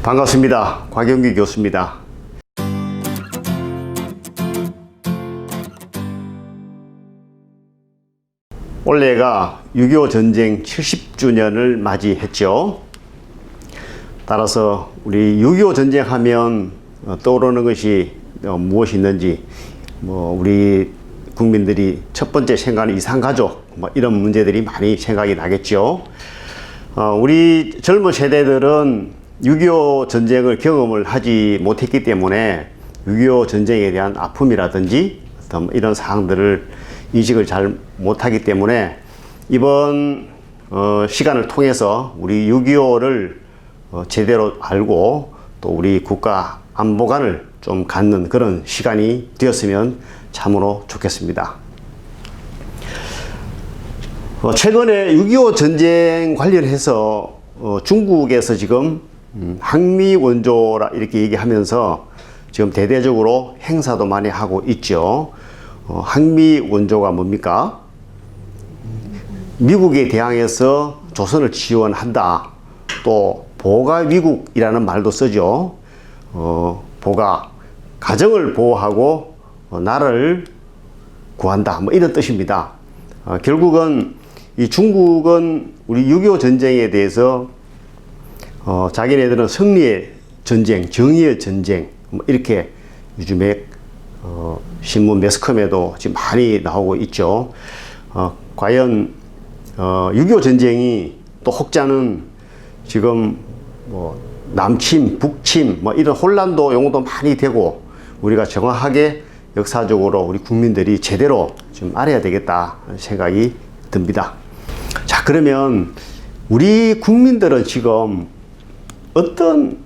반갑습니다. 곽영기 교수입니다. 올해가 6.25 전쟁 70주년을 맞이했죠. 따라서 우리 6.25 전쟁 하면 떠오르는 것이 무엇이 있는지, 우리 국민들이 첫 번째 생각하는 이산가족, 이런 문제들이 많이 생각이 나겠죠. 우리 젊은 세대들은 6.25 전쟁을 경험을 하지 못했기 때문에 6.25 전쟁에 대한 아픔이라든지 이런 사항들을 인식을 잘 못하기 때문에 이번 시간을 통해서 우리 6.25를 제대로 알고 또 우리 국가 안보관을 좀 갖는 그런 시간이 되었으면 참으로 좋겠습니다. 최근에 6.25 전쟁 관련해서 중국에서 지금 항미 원조라 이렇게 얘기하면서 지금 대대적으로 행사도 많이 하고 있죠. 항미 원조가 뭡니까? 미국에 대항해서 조선을 지원한다. 또 보가위국이라는 말도 쓰죠. 보가, 가정을 보호하고 나라를 구한다. 이런 뜻입니다. 결국은 이 중국은 우리 6.25 전쟁에 대해서 자기네들은 승리의 전쟁, 정의의 전쟁, 이렇게 요즘에 신문 매스컴에도 지금 많이 나오고 있죠. 과연 6.25 전쟁이 또 혹자는 지금 남침, 북침 이런 혼란도 용어도 많이 되고 우리가 정확하게 역사적으로 우리 국민들이 제대로 좀 알아야 되겠다 생각이 듭니다. 자, 그러면 우리 국민들은 지금 어떤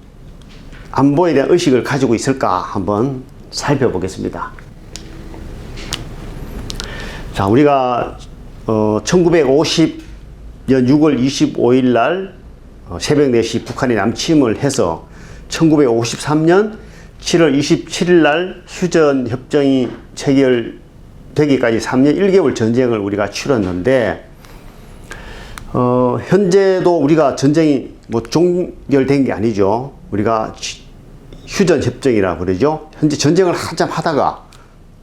안보에 대한 의식을 가지고 있을까 한번 살펴보겠습니다. 자, 우리가 1950년 6월 25일 날 새벽 4시 북한이 남침을 해서 1953년 7월 27일 날 휴전 협정이 체결되기까지 3년 1개월 전쟁을 우리가 치렀는데 현재도 우리가 전쟁이 종결된 게 아니죠. 우리가 휴전 협정이라 그러죠. 현재 전쟁을 한참 하다가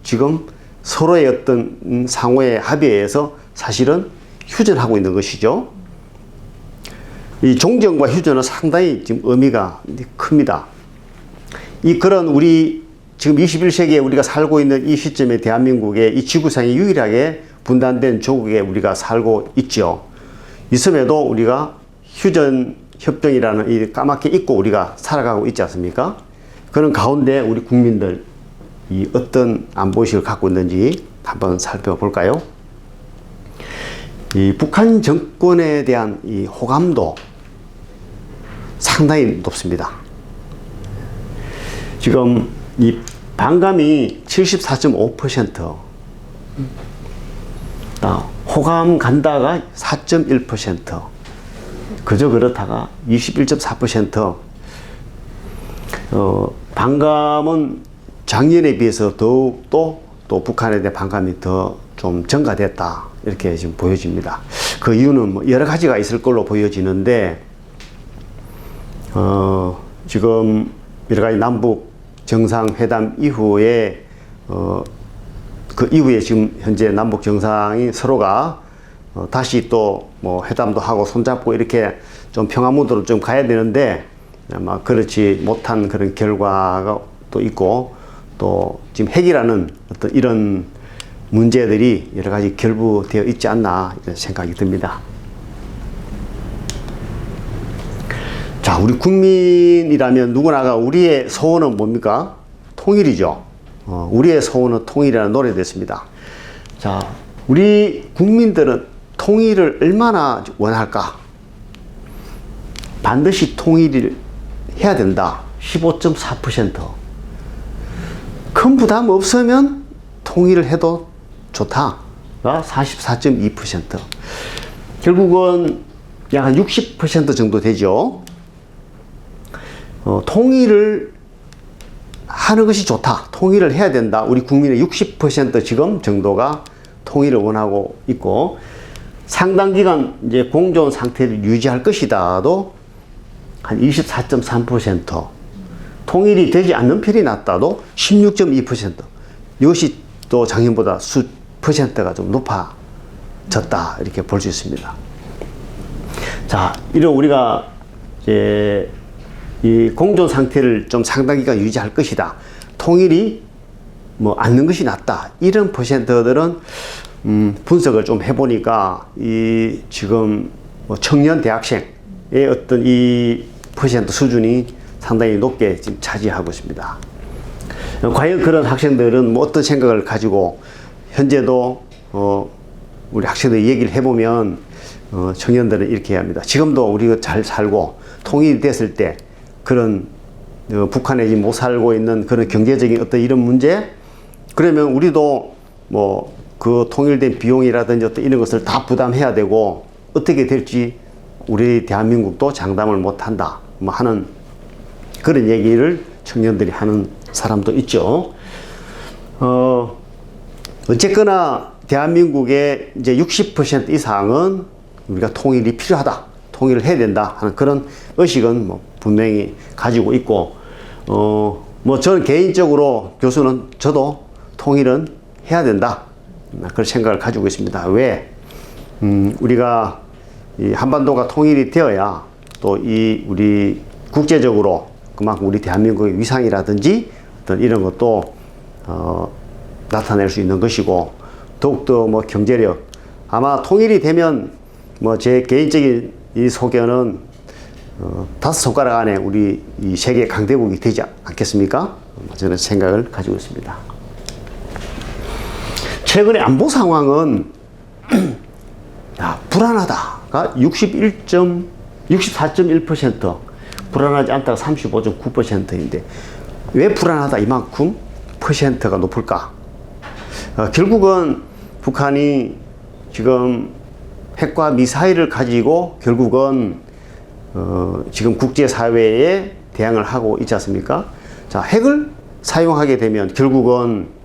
지금 서로의 어떤 상호의 합의에 의해서 사실은 휴전하고 있는 것이죠. 이 종전과 휴전은 상당히 지금 의미가 큽니다. 그런 우리 지금 21세기에 우리가 살고 있는 이 시점에 대한민국의 이 지구상에 유일하게 분단된 조국에 우리가 살고 있죠. 있음에도 우리가 휴전 협정이라는 이 까맣게 잊고 우리가 살아가고 있지 않습니까? 그런 가운데 우리 국민들 이 어떤 안보의식을 갖고 있는지 한번 살펴볼까요? 이 북한 정권에 대한 이 호감도 상당히 높습니다. 지금 이 반감이 74.5%, 호감 간다가 4.1%, 그저 그렇다가 21.4%, 반감은 작년에 비해서 더욱또 또 북한에 대한 반감이 더 좀 증가됐다. 이렇게 지금 보여집니다. 그 이유는 여러 가지가 있을 걸로 보여지는데, 지금 여러 가지 남북 정상회담 이후에, 그 이후에 지금 현재 남북 정상이 서로가 다시 또 회담도 하고 손잡고 이렇게 좀 평화 무드로 좀 가야 되는데 아마 그렇지 못한 그런 결과가 또 있고 또 지금 핵이라는 어떤 이런 문제들이 여러 가지 결부되어 있지 않나 이런 생각이 듭니다. 자, 우리 국민이라면 누구나가 우리의 소원은 뭡니까? 통일이죠. 우리의 소원은 통일이라는 노래가 됐습니다. 자, 우리 국민들은 통일을 얼마나 원할까? 반드시 통일을 해야 된다. 15.4%. 큰 부담 없으면 통일을 해도 좋다. 44.2%. 결국은 약 한 60% 정도 되죠. 통일을 하는 것이 좋다. 통일을 해야 된다. 우리 국민의 60% 지금 정도가 통일을 원하고 있고, 상당 기간 이제 공존 상태를 유지할 것이다도 한 24.3%, 통일이 되지 않는 편이 낫다도 16.2%. 이것이 또 작년보다 퍼센트가 좀 높아졌다. 이렇게 볼 수 있습니다. 자, 이런 우리가 이제 이 공존 상태를 좀 상당 기간 유지할 것이다. 통일이 뭐 않는 것이 낫다. 이런 퍼센트들은 분석을 좀 해보니까 이 지금 뭐 청년 대학생의 어떤 이 퍼센트 수준이 상당히 높게 지금 차지하고 있습니다. 과연 그런 학생들은 뭐 어떤 생각을 가지고 현재도 우리 학생들 얘기를 해보면 청년들은 이렇게 합니다. 지금도 우리가 잘 살고 통일이 됐을 때 그런 북한에 지금 못 살고 있는 그런 경제적인 어떤 이런 문제, 그러면 우리도 뭐 그 통일된 비용이라든지 어떤 이런 것을 다 부담해야 되고 어떻게 될지 우리 대한민국도 장담을 못 한다. 뭐 하는 그런 얘기를 청년들이 하는 사람도 있죠. 어쨌거나 대한민국의 이제 60% 이상은 우리가 통일이 필요하다. 통일을 해야 된다 하는 그런 의식은 뭐 분명히 가지고 있고, 뭐 저는 개인적으로 교수는 저도 통일은 해야 된다. 그런 생각을 가지고 있습니다. 왜? 우리가 이 한반도가 통일이 되어야 또 이 우리 국제적으로 그만큼 우리 대한민국의 위상이라든지 어떤 이런 것도 나타낼 수 있는 것이고, 더욱더 뭐 경제력, 아마 통일이 되면 뭐 제 개인적인 이 소견은 5손가락 안에 우리 이 세계 강대국이 되지 않겠습니까? 저는 생각을 가지고 있습니다. 최근의 안보 상황은 불안하다가 64.1%, 불안하지 않다가 35.9%인데 왜 불안하다 이만큼 퍼센트가 높을까? 결국은 북한이 지금 핵과 미사일을 가지고 결국은 지금 국제사회에 대항을 하고 있지 않습니까? 자, 핵을 사용하게 되면 결국은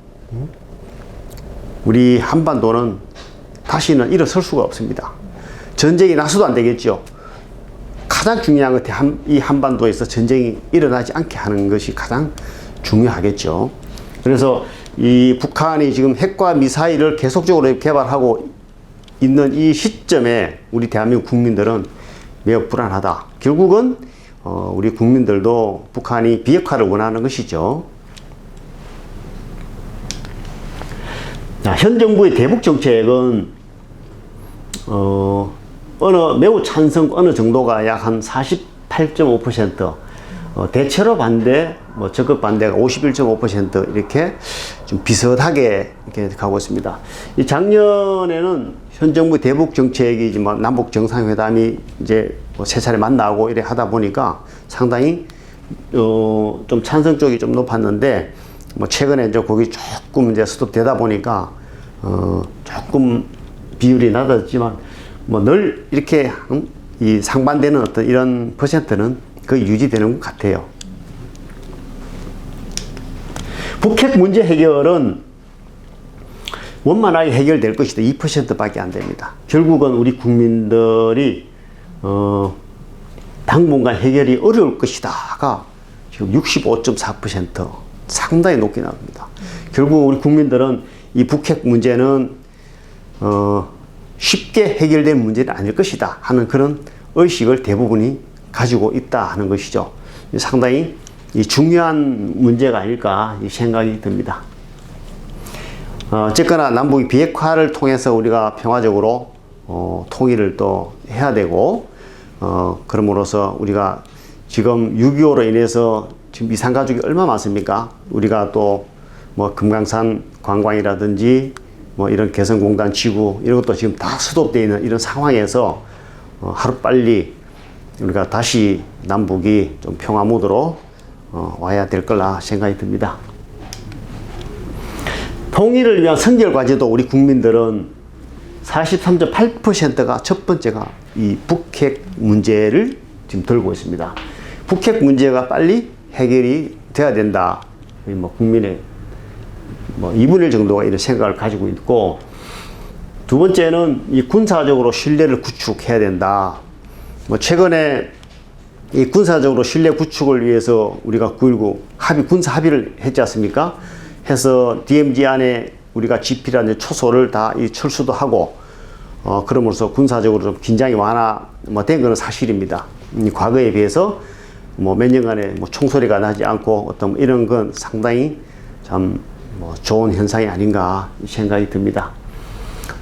우리 한반도는 다시는 일어설 수가 없습니다. 전쟁이 나서도 안 되겠죠. 가장 중요한 것은 이 한반도에서 전쟁이 일어나지 않게 하는 것이 가장 중요하겠죠. 그래서 이 북한이 지금 핵과 미사일을 계속적으로 개발하고 있는 이 시점에 우리 대한민국 국민들은 매우 불안하다. 결국은 우리 국민들도 북한이 비핵화를 원하는 것이죠. 자, 현 정부의 대북 정책은 매우 찬성 어느 정도가 약 한 48.5%, 대체로 반대, 뭐 적극 반대가 51.5% 이렇게 좀 비슷하게 이렇게 가고 있습니다. 이 작년에는 현 정부 대북 정책이 뭐 남북 정상회담이 이제 뭐 세 차례 만나고 이래 하다 보니까 상당히 좀 찬성 쪽이 좀 높았는데, 뭐 최근에 이제 거기 조금 이제 스톱되다 보니까 조금 비율이 낮았지만 뭐 늘 이렇게 이 상반되는 어떤 이런 퍼센트는 거의 유지되는 것 같아요. 북핵 문제 해결은 원만하게 해결될 것이다. 2%밖에 안 됩니다. 결국은 우리 국민들이 당분간 해결이 어려울 것이다가 지금 65.4%, 상당히 높게 나옵니다. 결국 우리 국민들은 이 북핵 문제는 쉽게 해결될 문제는 아닐 것이다 하는 그런 의식을 대부분이 가지고 있다 하는 것이죠. 상당히 중요한 문제가 아닐까 생각이 듭니다. 어쨌거나 남북이 비핵화를 통해서 우리가 평화적으로 통일을 또 해야 되고, 그럼으로써 우리가 지금 6.25로 인해서 지금 이산가족이 얼마나 많습니까? 우리가 또 뭐 금강산 관광이라든지 뭐 이런 개성공단 지구 이런 것도 지금 다 스톱되어 있는 이런 상황에서 하루빨리 우리가 다시 남북이 좀 평화 모드로 와야 될 거라 생각이 듭니다. 통일을 위한 선결 과제도 우리 국민들은 43.8%가 첫 번째가 이 북핵 문제를 지금 들고 있습니다. 북핵 문제가 빨리 해결이 돼야 된다. 뭐 국민의 뭐 2분의 1 정도가 이런 생각을 가지고 있고, 두 번째는 이 군사적으로 신뢰를 구축해야 된다. 뭐 최근에 이 군사적으로 신뢰 구축을 위해서 우리가 9.19 군사 합의를 했지 않습니까? 해서 DMZ 안에 우리가 GP라는 초소를 다 이 철수도 하고, 그럼으로써 군사적으로 좀 긴장이 완화된 것은 사실입니다. 과거에 비해서 뭐 몇 년간의 뭐 총소리가 나지 않고 어떤 이런 건 상당히 참 뭐 좋은 현상이 아닌가 생각이 듭니다.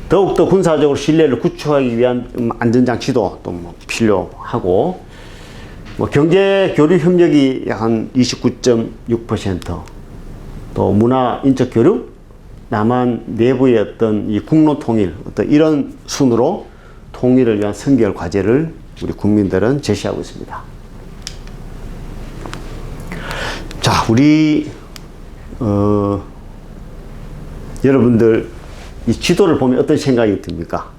더욱더 군사적으로 신뢰를 구축하기 위한 안전장치도 또 뭐 필요하고, 뭐 경제 교류 협력이 약 한 29.6%, 또 문화 인적 교류, 남한 내부의 어떤 이 국로 통일, 어떤 이런 순으로 통일을 위한 선결 과제를 우리 국민들은 제시하고 있습니다. 자, 우리 여러분들 이 지도를 보면 어떤 생각이 듭니까?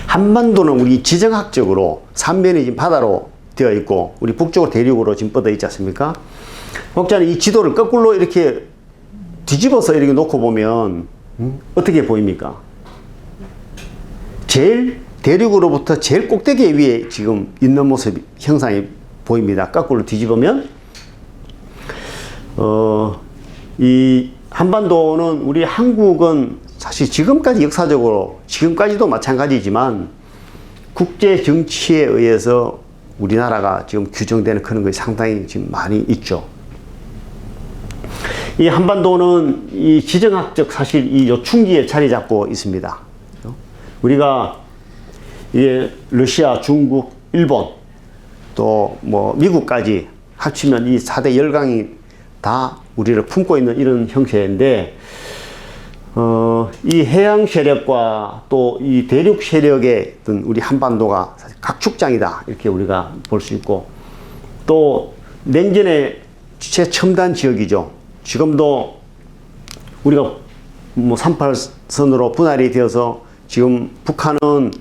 한반도는 우리 지정학적으로 삼면이 지금 바다로 되어 있고, 우리 북쪽으로 대륙으로 지금 뻗어 있지 않습니까? 혹자는 이 지도를 거꾸로 이렇게 뒤집어서 이렇게 놓고 보면 어떻게 보입니까? 제일 대륙으로부터 제일 꼭대기 위에 지금 있는 모습 형상이 보입니다. 거꾸로 뒤집으면 이 한반도는, 우리 한국은 사실 지금까지 역사적으로, 지금까지도 마찬가지지만 국제 정치에 의해서 우리나라가 지금 규정되는 그런 것이 상당히 지금 많이 있죠. 이 한반도는 이 지정학적 사실 이 요충지에 자리 잡고 있습니다. 우리가 이게 러시아, 중국, 일본, 또 뭐 미국까지 합치면 이 4대 열강이 다 우리를 품고 있는 이런 형태인데, 이 해양 세력과 또 이 대륙 세력의 어떤 우리 한반도가 사실 각축장이다, 이렇게 우리가 볼 수 있고, 또 냉전의 최첨단 지역이죠. 지금도 우리가 뭐 38선으로 분할이 되어서 지금 북한은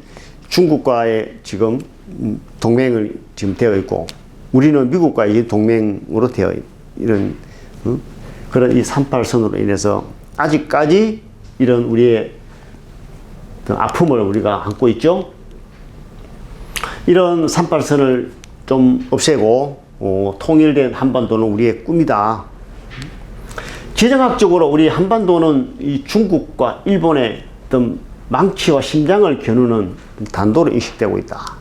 중국과의 지금 동맹을 지금 되어 있고, 우리는 미국과의 동맹으로 되어 이런 그런 이 38선으로 인해서 아직까지 이런 우리의 아픔을 우리가 안고 있죠. 이런 38선을 좀 없애고 통일된 한반도는 우리의 꿈이다. 지정학적으로 우리 한반도는 이 중국과 일본의 어떤 망치와 심장을 겨누는 단도로 인식되고 있다.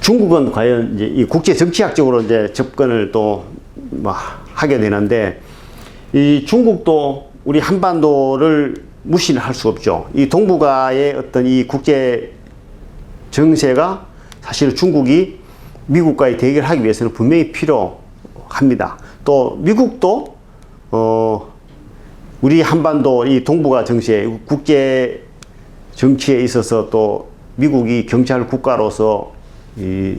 중국은 과연 이제 이 국제 정치학적으로 이제 접근을 또 뭐 하게 되는데, 이 중국도 우리 한반도를 무시를 할 수 없죠. 이 동북아의 어떤 이 국제 정세가 사실 중국이 미국과의 대결하기 위해서는 분명히 필요합니다. 또 미국도 우리 한반도 이 동북아 정세, 국제 정치에 있어서 또 미국이 경찰 국가로서 이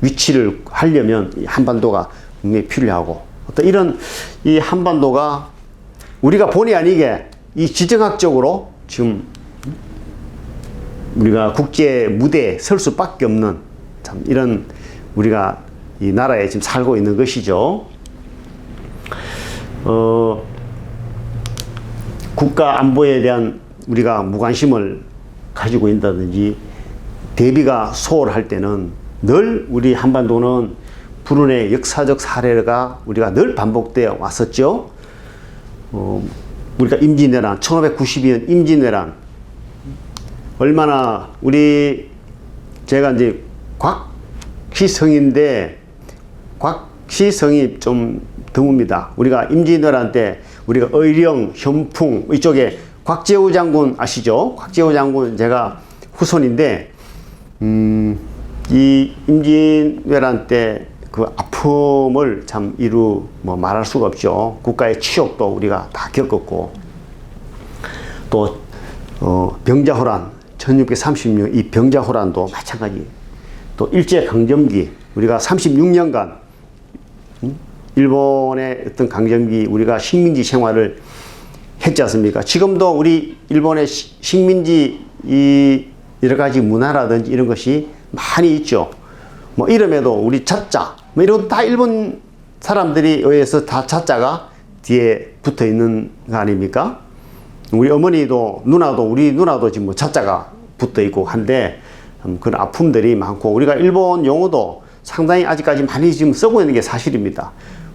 위치를 하려면 이 한반도가 분명히 필요하고, 어떤 이런 이 한반도가 우리가 본의 아니게 이 지정학적으로 지금 우리가 국제 무대에 설 수밖에 없는 참 이런 우리가 이 나라에 지금 살고 있는 것이죠. 국가 안보에 대한 우리가 무관심을 가지고 있다든지 대비가 소홀할 때는 늘 우리 한반도는 불운의 역사적 사례가 우리가 늘 반복되어 왔었죠. 우리가 임진왜란, 1592년 임진왜란, 얼마나 제가 이제 곽시성인데 곽시성이 좀 드뭅니다. 우리가 임진왜란 때 우리가 의령, 현풍 이쪽에 곽재우 장군 아시죠? 곽재우 장군 제가 후손인데, 이 임진왜란 때 그 아픔을 참 말할 수가 없죠. 국가의 치욕도 우리가 다 겪었고, 또 병자호란 1636 이 병자호란도 마찬가지. 또 일제강점기 우리가 36년간 일본의 어떤 강점기 우리가 식민지 생활을 했지 않습니까? 지금도 우리 일본의 식민지 이 여러 가지 문화라든지 이런 것이 많이 있죠. 뭐 이름에도 우리 자자 뭐 이런 거 다 일본 사람들이 의해서 다 자자가 뒤에 붙어 있는 거 아닙니까? 우리 어머니도 누나도 우리 누나도 지금 뭐 자자가 붙어 있고 한데 그런 아픔들이 많고 우리가 일본 용어도 상당히 아직까지 많이 지금 쓰고 있는 게 사실입니다.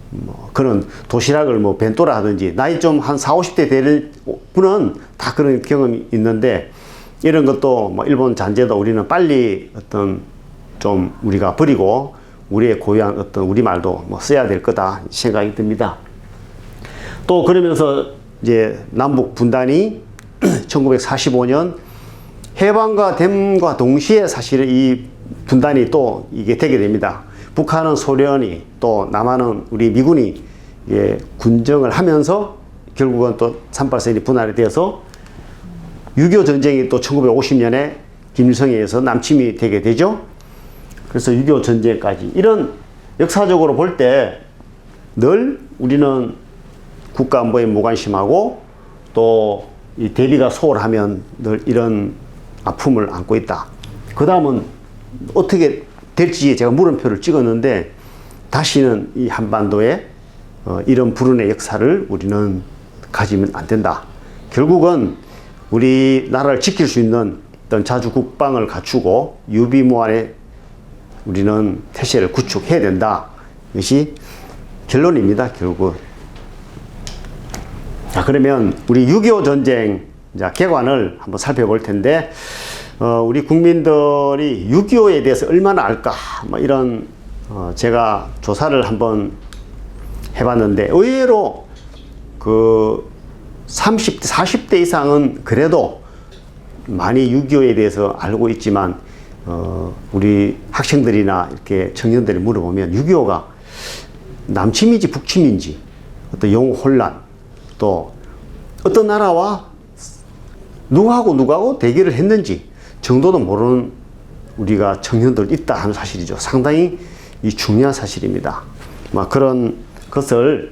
뭐 그런 도시락을 뭐 벤또라 하든지 나이 좀 한 40, 50대 되는 분은 다 그런 경험이 있는데 이런 것도 뭐 일본 잔재도 우리는 빨리 어떤 좀 우리가 버리고 우리의 고유한 어떤 우리말도 뭐 써야 될 거다 생각이 듭니다. 또 그러면서 이제 남북 분단이 1945년 해방과 됨과 동시에 사실은 이 분단이 또 이게 되게 됩니다. 북한은 소련이 또 남한은 우리 미군이 예, 군정을 하면서 결국은 또 38선이 분할이 되어서 6.25 전쟁이 또 1950년에 김일성에 의해서 남침이 되게 되죠. 그래서 6.25 전쟁까지 이런 역사적으로 볼 때 늘 우리는 국가 안보에 무관심하고 또 이 대비가 소홀하면 늘 이런 아픔을 안고 있다. 그 다음은 어떻게 될지 제가 물음표를 찍었는데 다시는 이 한반도에 이런 불운의 역사를 우리는 가지면 안 된다. 결국은 우리나라를 지킬 수 있는 어떤 자주 국방을 갖추고 유비무환의 우리는 태세를 구축해야 된다. 이것이 결론입니다. 결국. 자, 그러면 우리 6.25 전쟁 개관을 한번 살펴볼 텐데 우리 국민들이 6.25에 대해서 얼마나 알까 뭐 이런 제가 조사를 한번 해봤는데 의외로 그 30대 40대 이상은 그래도 많이 6.25에 대해서 알고 있지만 우리 학생들이나 이렇게 청년들이 물어보면 6.25가 남침인지 북침인지 어떤 영웅 혼란 또 어떤 나라와 누구하고 대결을 했는지 정도도 모르는 우리가 청년들 있다 하는 사실이죠. 상당히 이 중요한 사실입니다. 그런 것을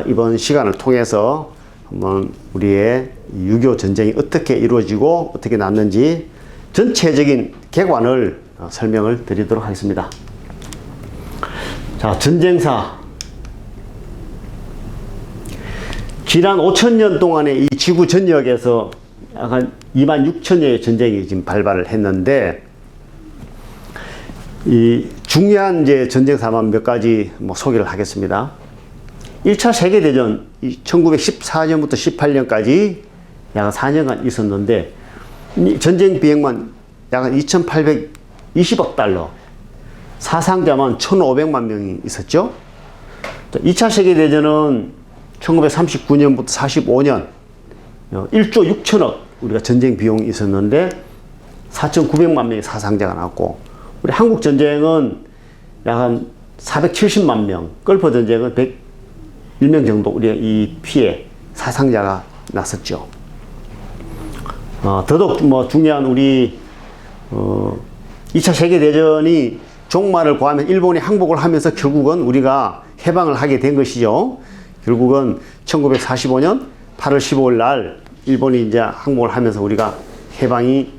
이번 시간을 통해서 한번 우리의 6.25 전쟁이 어떻게 이루어지고 어떻게 났는지 전체적인 객관을 설명을 드리도록 하겠습니다. 자, 전쟁사. 지난 5,000년 동안의 이 지구 전역에서 약간 26,000여의 전쟁이 지금 발발을 했는데, 이 중요한 이제 전쟁사만 몇 가지 뭐 소개를 하겠습니다. 1차 세계대전 1914년부터 18년까지 약 4년간 있었는데, 이 전쟁 비용만 약 2,820억 달러, 사상자만 1,500만 명이 있었죠. 2차 세계대전은 1939년부터 45년 1조 6천억 우리가 전쟁 비용이 있었는데 4,900만 명의 사상자가 났고, 우리 한국 전쟁은 약 한 470만 명, 걸프 전쟁은 101명 정도 우리가 이 피해 사상자가 났었죠. 더더욱 뭐 중요한 우리 2차 세계대전이 종말을 구하면 일본이 항복을 하면서 결국은 우리가 해방을 하게 된 것이죠. 결국은 1945년 8월 15일 날 일본이 이제 항복을 하면서 우리가 해방이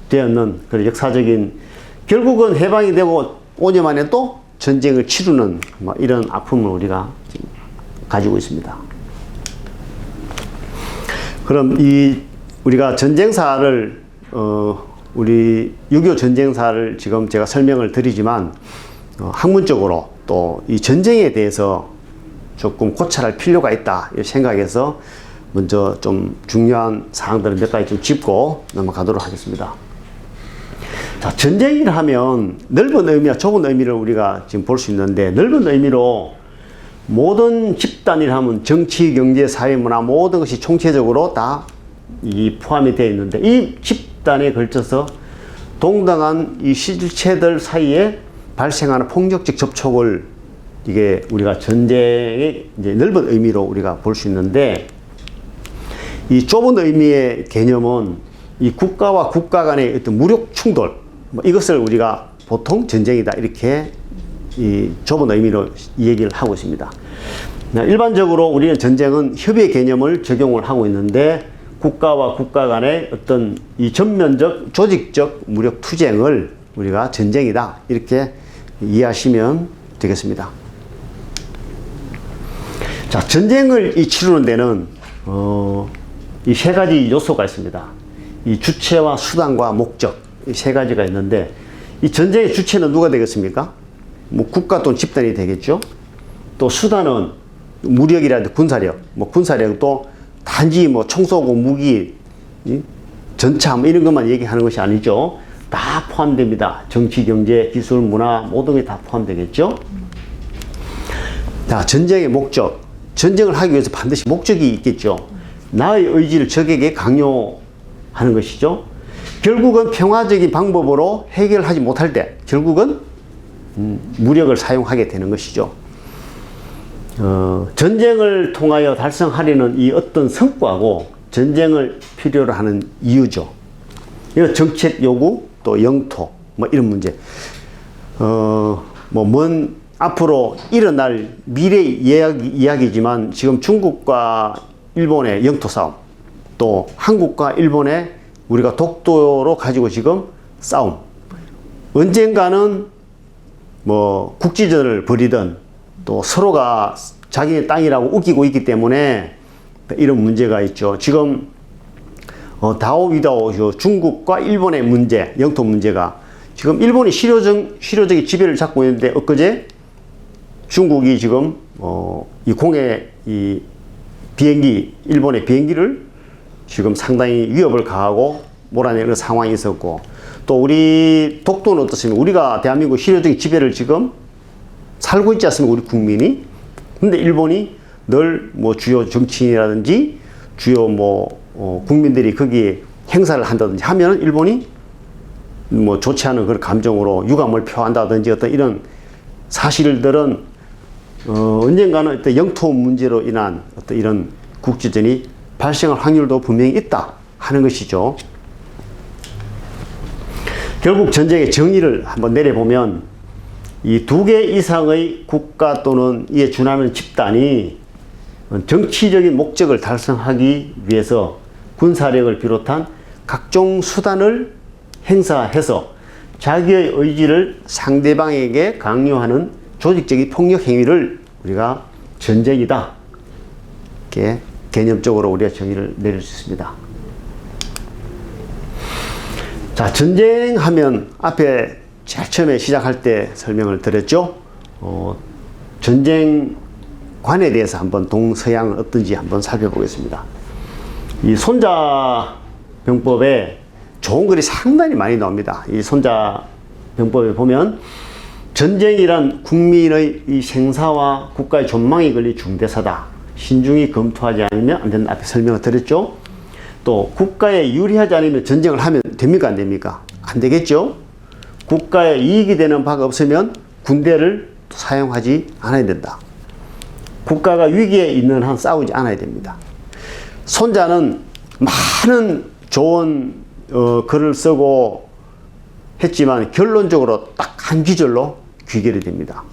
되었는 그런 역사적인, 결국은 해방이 되고 5년 만에 또 전쟁을 치르는 뭐 이런 아픔을 우리가 지금 가지고 있습니다. 그럼 이 우리가 전쟁사를 우리 6.25 전쟁사를 지금 제가 설명을 드리지만 학문적으로 또 이 전쟁에 대해서 조금 고찰할 필요가 있다 이 생각해서 먼저 좀 중요한 사항들을 몇 가지 좀 짚고 넘어가도록 하겠습니다. 자, 전쟁이라 하면 넓은 의미와 좁은 의미를 우리가 지금 볼 수 있는데, 넓은 의미로 모든 집단이라 하면 정치, 경제, 사회, 문화 모든 것이 총체적으로 다 이 포함이 되어 있는데, 이 집단에 걸쳐서 동등한 이 실체들 사이에 발생하는 폭력적 접촉을 이게 우리가 전쟁의 이제 넓은 의미로 우리가 볼 수 있는데, 이 좁은 의미의 개념은 이 국가와 국가 간의 어떤 무력 충돌, 이것을 우리가 보통 전쟁이다 이렇게 이 좁은 의미로 이 얘기를 하고 있습니다. 일반적으로 우리는 전쟁은 협의 개념을 적용을 하고 있는데, 국가와 국가 간의 어떤 이 전면적 조직적 무력 투쟁을 우리가 전쟁이다 이렇게 이해하시면 되겠습니다. 자, 전쟁을 치르는 데는 이 세 가지 요소가 있습니다. 이 주체와 수단과 목적, 이 세 가지가 있는데, 이 전쟁의 주체는 누가 되겠습니까? 뭐 국가 또는 집단이 되겠죠. 또 수단은 무력이라든지 군사력, 뭐 군사력도 단지 뭐 총 쏘고 무기, 전차 뭐 이런 것만 얘기하는 것이 아니죠. 다 포함됩니다. 정치, 경제, 기술, 문화 모든 게 다 포함되겠죠. 자, 전쟁의 목적. 전쟁을 하기 위해서 반드시 목적이 있겠죠. 나의 의지를 적에게 강요하는 것이죠. 결국은 평화적인 방법으로 해결하지 못할 때 결국은 무력을 사용하게 되는 것이죠. 전쟁을 통하여 달성하려는 이 어떤 성과고 전쟁을 필요로 하는 이유죠. 이거 정책 요구, 또 영토, 뭐 이런 문제. 앞으로 일어날 미래 이야기지만 지금 중국과 일본의 영토 싸움, 또 한국과 일본의 우리가 독도로 가지고 지금 싸움. 언젠가는 뭐 국지전을 벌이든 또 서로가 자기의 땅이라고 우기고 있기 때문에 이런 문제가 있죠. 지금 다오위다오 중국과 일본의 문제, 영토 문제가 지금 일본이 실효적인 지배를 잡고 있는데 엊그제 중국이 지금 이 공해 이 비행기, 일본의 비행기를 지금 상당히 위협을 가하고 몰아내는 상황이 있었고, 또 우리 독도는 어떻습니까? 우리가 대한민국 실효적인 지배를 지금 살고 있지 않습니까? 우리 국민이. 근데 일본이 늘 뭐 주요 정치인이라든지 주요 국민들이 거기에 행사를 한다든지 하면은 일본이 뭐 좋지 않은 그런 감정으로 유감을 표한다든지 어떤 이런 사실들은 언젠가는 어떤 영토 문제로 인한 어떤 이런 국지전이 발생할 확률도 분명히 있다 하는 것이죠. 결국 전쟁의 정의를 한번 내려보면 이 2개 이상의 국가 또는 이에 준하는 집단이 정치적인 목적을 달성하기 위해서 군사력을 비롯한 각종 수단을 행사해서 자기의 의지를 상대방에게 강요하는 조직적인 폭력 행위를 우리가 전쟁이다. 이렇게 개념적으로 우리가 정의를 내릴 수 있습니다. 자, 전쟁하면 앞에 제일 처음에 시작할 때 설명을 드렸죠. 전쟁관에 대해서 한번 동서양은 어떤지 한번 살펴보겠습니다. 이 손자병법에 좋은 글이 상당히 많이 나옵니다. 이 손자병법에 보면 전쟁이란 국민의 이 생사와 국가의 존망이 걸린 중대사다. 신중히 검토하지 않으면 안 된다. 앞에 설명을 드렸죠. 또 국가에 유리하지 않으면 전쟁을 하면 됩니까? 안 됩니까? 안 되겠죠. 국가에 이익이 되는 바가 없으면 군대를 사용하지 않아야 된다. 국가가 위기에 있는 한 싸우지 않아야 됩니다. 손자는 많은 좋은 글을 쓰고 했지만 결론적으로 딱 한 기절로 귀결이 됩니다.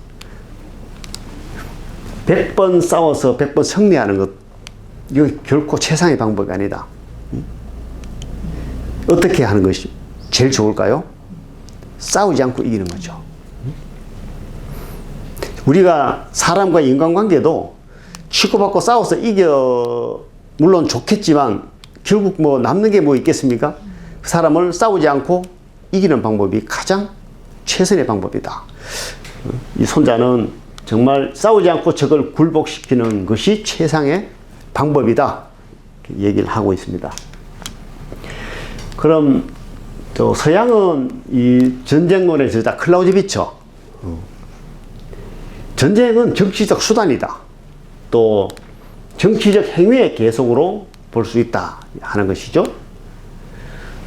100번 싸워서 100번 승리하는 것, 이거 결코 최상의 방법이 아니다. 어떻게 하는 것이 제일 좋을까요? 싸우지 않고 이기는 거죠. 우리가 사람과 인간관계도 치고받고 싸워서 물론 좋겠지만 결국 뭐 남는 게 뭐 있겠습니까? 그 사람을 싸우지 않고 이기는 방법이 가장 최선의 방법이다. 이 손자는 정말 싸우지 않고 적을 굴복시키는 것이 최상의 방법이다. 얘기를 하고 있습니다. 그럼 또 서양은 이 전쟁론의 저자 클라우지비처, 전쟁은 정치적 수단이다. 또 정치적 행위의 계속으로 볼 수 있다 하는 것이죠.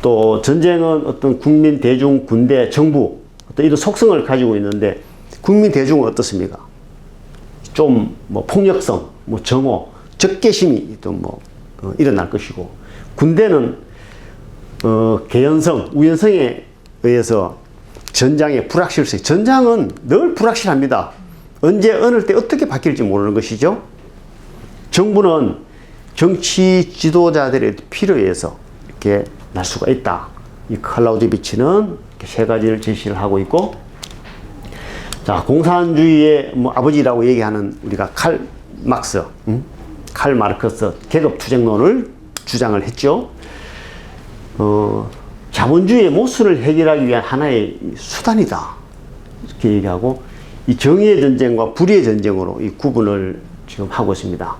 또 전쟁은 어떤 국민, 대중, 군대, 정부 어떤 이런 속성을 가지고 있는데 국민 대중은 어떻습니까? 좀 뭐 폭력성, 뭐 정오, 적개심이 또 일어날 것이고, 군대는 개연성, 우연성에 의해서 전장의 불확실성, 전장은 늘 불확실합니다. 언제 어느 때 어떻게 바뀔지 모르는 것이죠. 정부는 정치 지도자들의 필요에 의해서 이렇게 날 수가 있다. 이 클라우디비치는 세 가지를 제시를 하고 있고, 자, 공산주의의 아버지라고 얘기하는 우리가 막스, 칼 마르크스 계급투쟁론을 주장을 했죠. 자본주의의 모순을 해결하기 위한 하나의 수단이다. 이렇게 얘기하고, 이 정의의 전쟁과 불의의 전쟁으로 이 구분을 지금 하고 있습니다.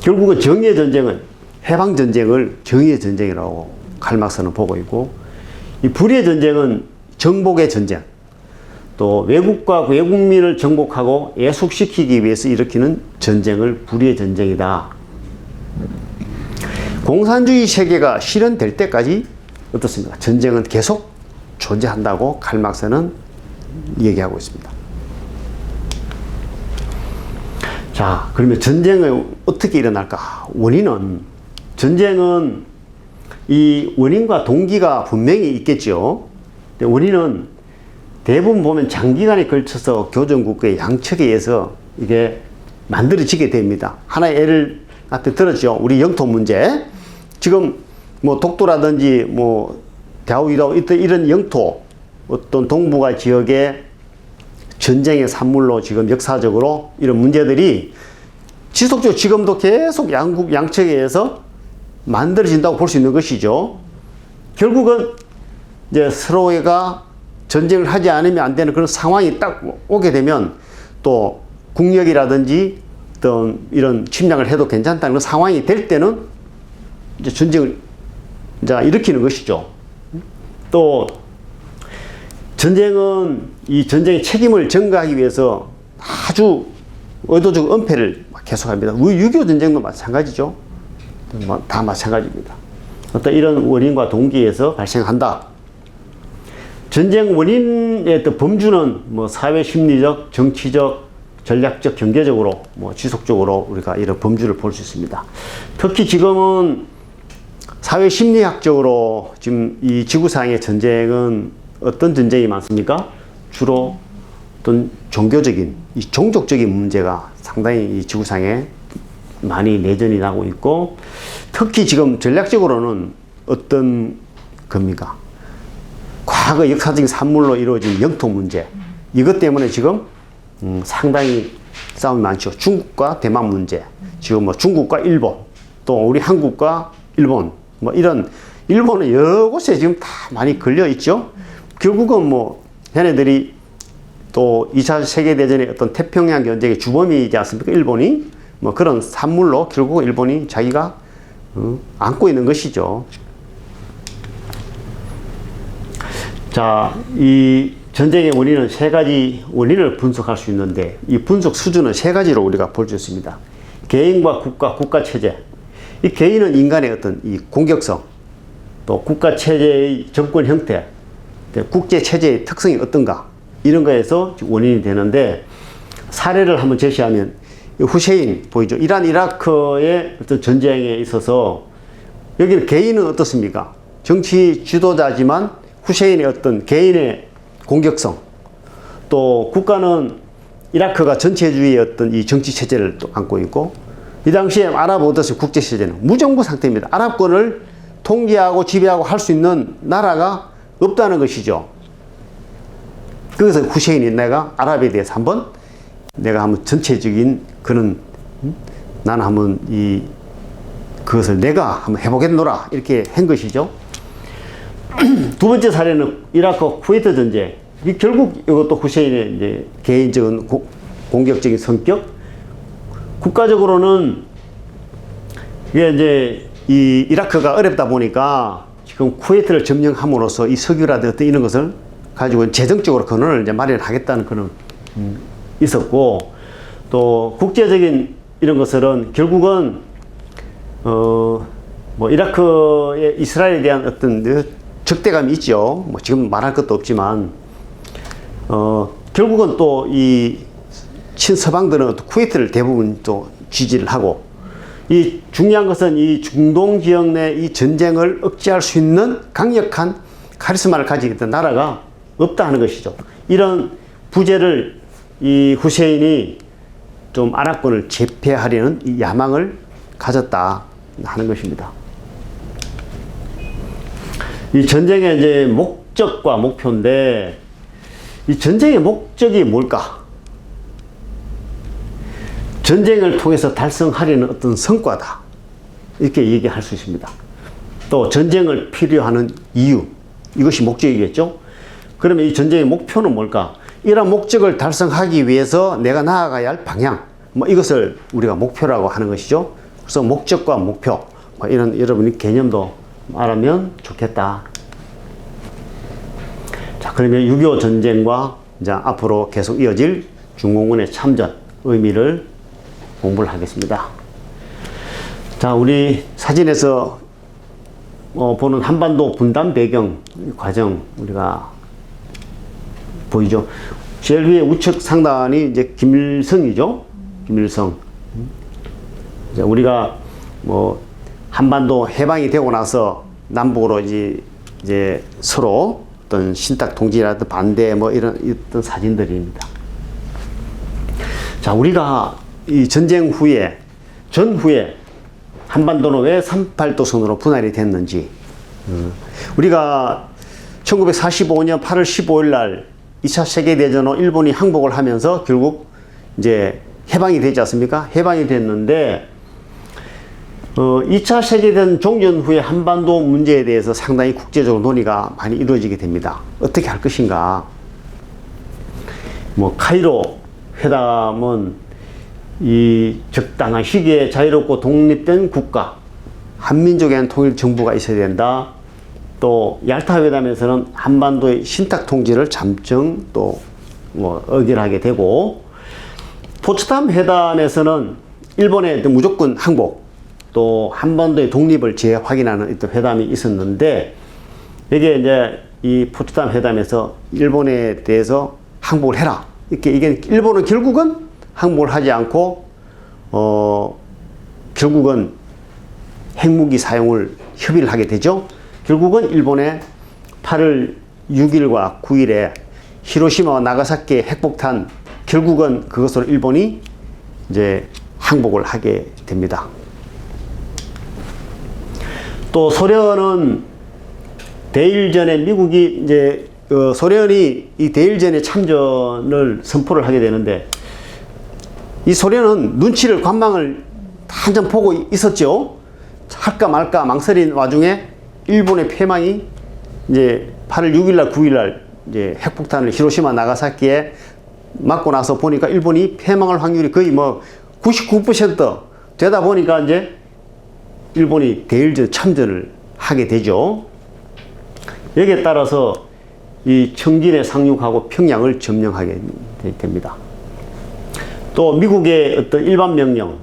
결국은 정의의 전쟁은 해방 전쟁을 정의의 전쟁이라고 칼 막스는 보고 있고, 이 불의의 전쟁은 정복의 전쟁, 또 외국과 외국민을 정복하고 애숙시키기 위해서 일으키는 전쟁을 불의의 전쟁이다. 공산주의 세계가 실현될 때까지 어떻습니까? 전쟁은 계속 존재한다고 칼 막스는 얘기하고 있습니다. 자, 그러면 전쟁은 어떻게 일어날까? 원인은, 전쟁은 이 원인과 동기가 분명히 있겠죠. 원인은 대부분 보면 장기간에 걸쳐서 교전국가의 양측에 의해서 이게 만들어지게 됩니다. 하나의 예를 앞에 들었죠. 우리 영토 문제. 지금 뭐 독도라든지 뭐 다우이라우 이런 영토, 어떤 동북아 지역의 전쟁의 산물로 지금 역사적으로 이런 문제들이 지속적으로 지금도 계속 양국 양측에 의해서 만들어진다고 볼 수 있는 것이죠. 결국은 이제 서로가 전쟁을 하지 않으면 안 되는 그런 상황이 딱 오게 되면 또 국력이라든지 어떤 이런 침략을 해도 괜찮다는 그런 상황이 될 때는 이제 전쟁을 이제 일으키는 것이죠. 또 전쟁은 이 전쟁의 책임을 전가하기 위해서 아주 의도적 은폐를 계속합니다. 6.25 전쟁도 마찬가지죠. 다 마찬가지입니다. 어떤 이런 원인과 동기에서 발생한다. 전쟁 원인의 또 범주는 뭐 사회 심리적, 정치적, 전략적, 경제적으로 뭐 지속적으로 우리가 이런 범주를 볼 수 있습니다. 특히 지금은 사회 심리학적으로 지금 이 지구상의 전쟁은 어떤 전쟁이 많습니까? 주로 어떤 종교적인, 이 종족적인 문제가 상당히 이 지구상에 많이 내전이 나고 있고, 특히 지금 전략적으로는 어떤 겁니까? 과거 역사적인 산물로 이루어진 영토 문제, 이것 때문에 지금 상당히 싸움이 많죠. 중국과 대만 문제, 지금 뭐 중국과 일본, 또 우리 한국과 일본, 뭐 이런, 일본은 여러 곳에 지금 다 많이 걸려 있죠. 결국은 뭐 얘네들이 또 2차 세계대전의 어떤 태평양 전쟁의 주범이지 않습니까? 일본이 뭐 그런 산물로 결국 일본이 자기가 안고 있는 것이죠. 자, 이 전쟁의 원인은 세 가지 원인을 분석할 수 있는데, 이 분석 수준은 세 가지로 우리가 볼 수 있습니다. 개인과 국가, 국가 체제. 이 개인은 인간의 어떤 이 공격성, 또 국가 체제의 정권 형태, 국제 체제의 특성이 어떤가, 이런 거에서 원인이 되는데, 사례를 한번 제시하면 후세인 보이죠? 이란 이라크의 어떤 전쟁에 있어서 여기는 개인은 어떻습니까? 정치 지도자지만 후세인의 어떤 개인의 공격성, 또 국가는 이라크가 전체주의의 어떤 이 정치 체제를 또 안고 있고, 이 당시에 아랍 어떻습니까? 국제 체제는 무정부 상태입니다. 아랍권을 통제하고 지배하고 할 수 있는 나라가 없다는 것이죠. 그래서 후세인이 내가 아랍에 대해서 내가 한번 전체적인 그런, 나는 한번 그것을 내가 한번 해보겠노라, 이렇게 한 것이죠. 두 번째 사례는 이라크 쿠웨이트 전쟁. 결국 이것도 후세인의 이제 개인적인 공격적인 성격. 국가적으로는 이게 이제 이 이라크가 어렵다 보니까 지금 쿠웨이트를 점령함으로써 이 석유라든지 이런 것을 가지고 재정적으로 근원을 이제 마련하겠다는 그런 있었고, 또 국제적인 이런 것들은 결국은 뭐 이라크의 이스라엘에 대한 어떤 적대감이 있죠. 뭐 지금 말할 것도 없지만 결국은 또 이 친서방들은 또 쿠웨이트를 대부분 또 지지를 하고, 이 중요한 것은 이 중동 지역 내 이 전쟁을 억제할 수 있는 강력한 카리스마를 가지고 있던 나라가 없다 하는 것이죠. 이런 부재를 이 후세인이 좀 아랍권을 제패하려는 이 야망을 가졌다 하는 것입니다. 이 전쟁의 이제 목적과 목표인데, 이 전쟁의 목적이 뭘까? 전쟁을 통해서 달성하려는 어떤 성과다. 이렇게 얘기할 수 있습니다. 또 전쟁을 필요하는 이유, 이것이 목적이겠죠. 그러면 이 전쟁의 목표는 뭘까? 이런 목적을 달성하기 위해서 내가 나아가야 할 방향, 뭐 이것을 우리가 목표라고 하는 것이죠. 그래서 목적과 목표, 뭐 이런 여러분이 개념도 알면 좋겠다. 자, 그러면 6.25 전쟁과 이제 앞으로 계속 이어질 중공군의 참전 의미를 공부를 하겠습니다. 자, 우리 사진에서 보는 한반도 분단 배경 과정 우리가 보이죠? 제일 위에 우측 상단이 이제 김일성이죠. 김일성. 이제 우리가 뭐 한반도 해방이 되고 나서 남북으로 이제 서로 어떤 신탁 통지라든 반대 뭐 이런 어떤 사진들입니다. 자, 우리가 이 전쟁 후에 전후에 한반도는 왜 38도선으로 분할이 됐는지, 우리가 1945년 8월 15일 날 2차 세계대전으로 일본이 항복을 하면서 결국 이제 해방이 되지 않습니까? 해방이 됐는데, 2차 세계대전 종전 후에 한반도 문제에 대해서 상당히 국제적으로 논의가 많이 이루어지게 됩니다. 어떻게 할 것인가? 뭐, 카이로 회담은 이 적당한 시기에 자유롭고 독립된 국가, 한민족에 대한 통일 정부가 있어야 된다. 또 얄타 회담에서는 한반도의 신탁 통지를 잠정 또 뭐 의결하게 되고, 포츠담 회담에서는 일본의 무조건 항복, 또 한반도의 독립을 재확인하는 어떤 회담이 있었는데, 이게 이제 이 포츠담 회담에서 일본에 대해서 항복을 해라. 이게 일본은 결국은 항복을 하지 않고 결국은 핵무기 사용을 협의를 하게 되죠. 결국은 일본의 8월 6일과 9일에 히로시마와 나가사키의 핵폭탄, 결국은 그것으로 일본이 이제 항복을 하게 됩니다. 또 소련은 대일 전에 미국이 이제 소련이 이 대일 전에 참전을 선포를 하게 되는데, 이 소련은 눈치를 관망을 한참 보고 있었죠. 할까 말까 망설인 와중에 일본의 패망이 이제 8월 6일날 9일날 이제 핵폭탄을 히로시마 나가사키에 맞고 나서 보니까 일본이 패망할 확률이 거의 뭐 99% 되다 보니까 이제 일본이 대일전 참전을 하게 되죠. 여기에 따라서 이 청진에 상륙하고 평양을 점령하게 됩니다. 또 미국의 어떤 일반 명령,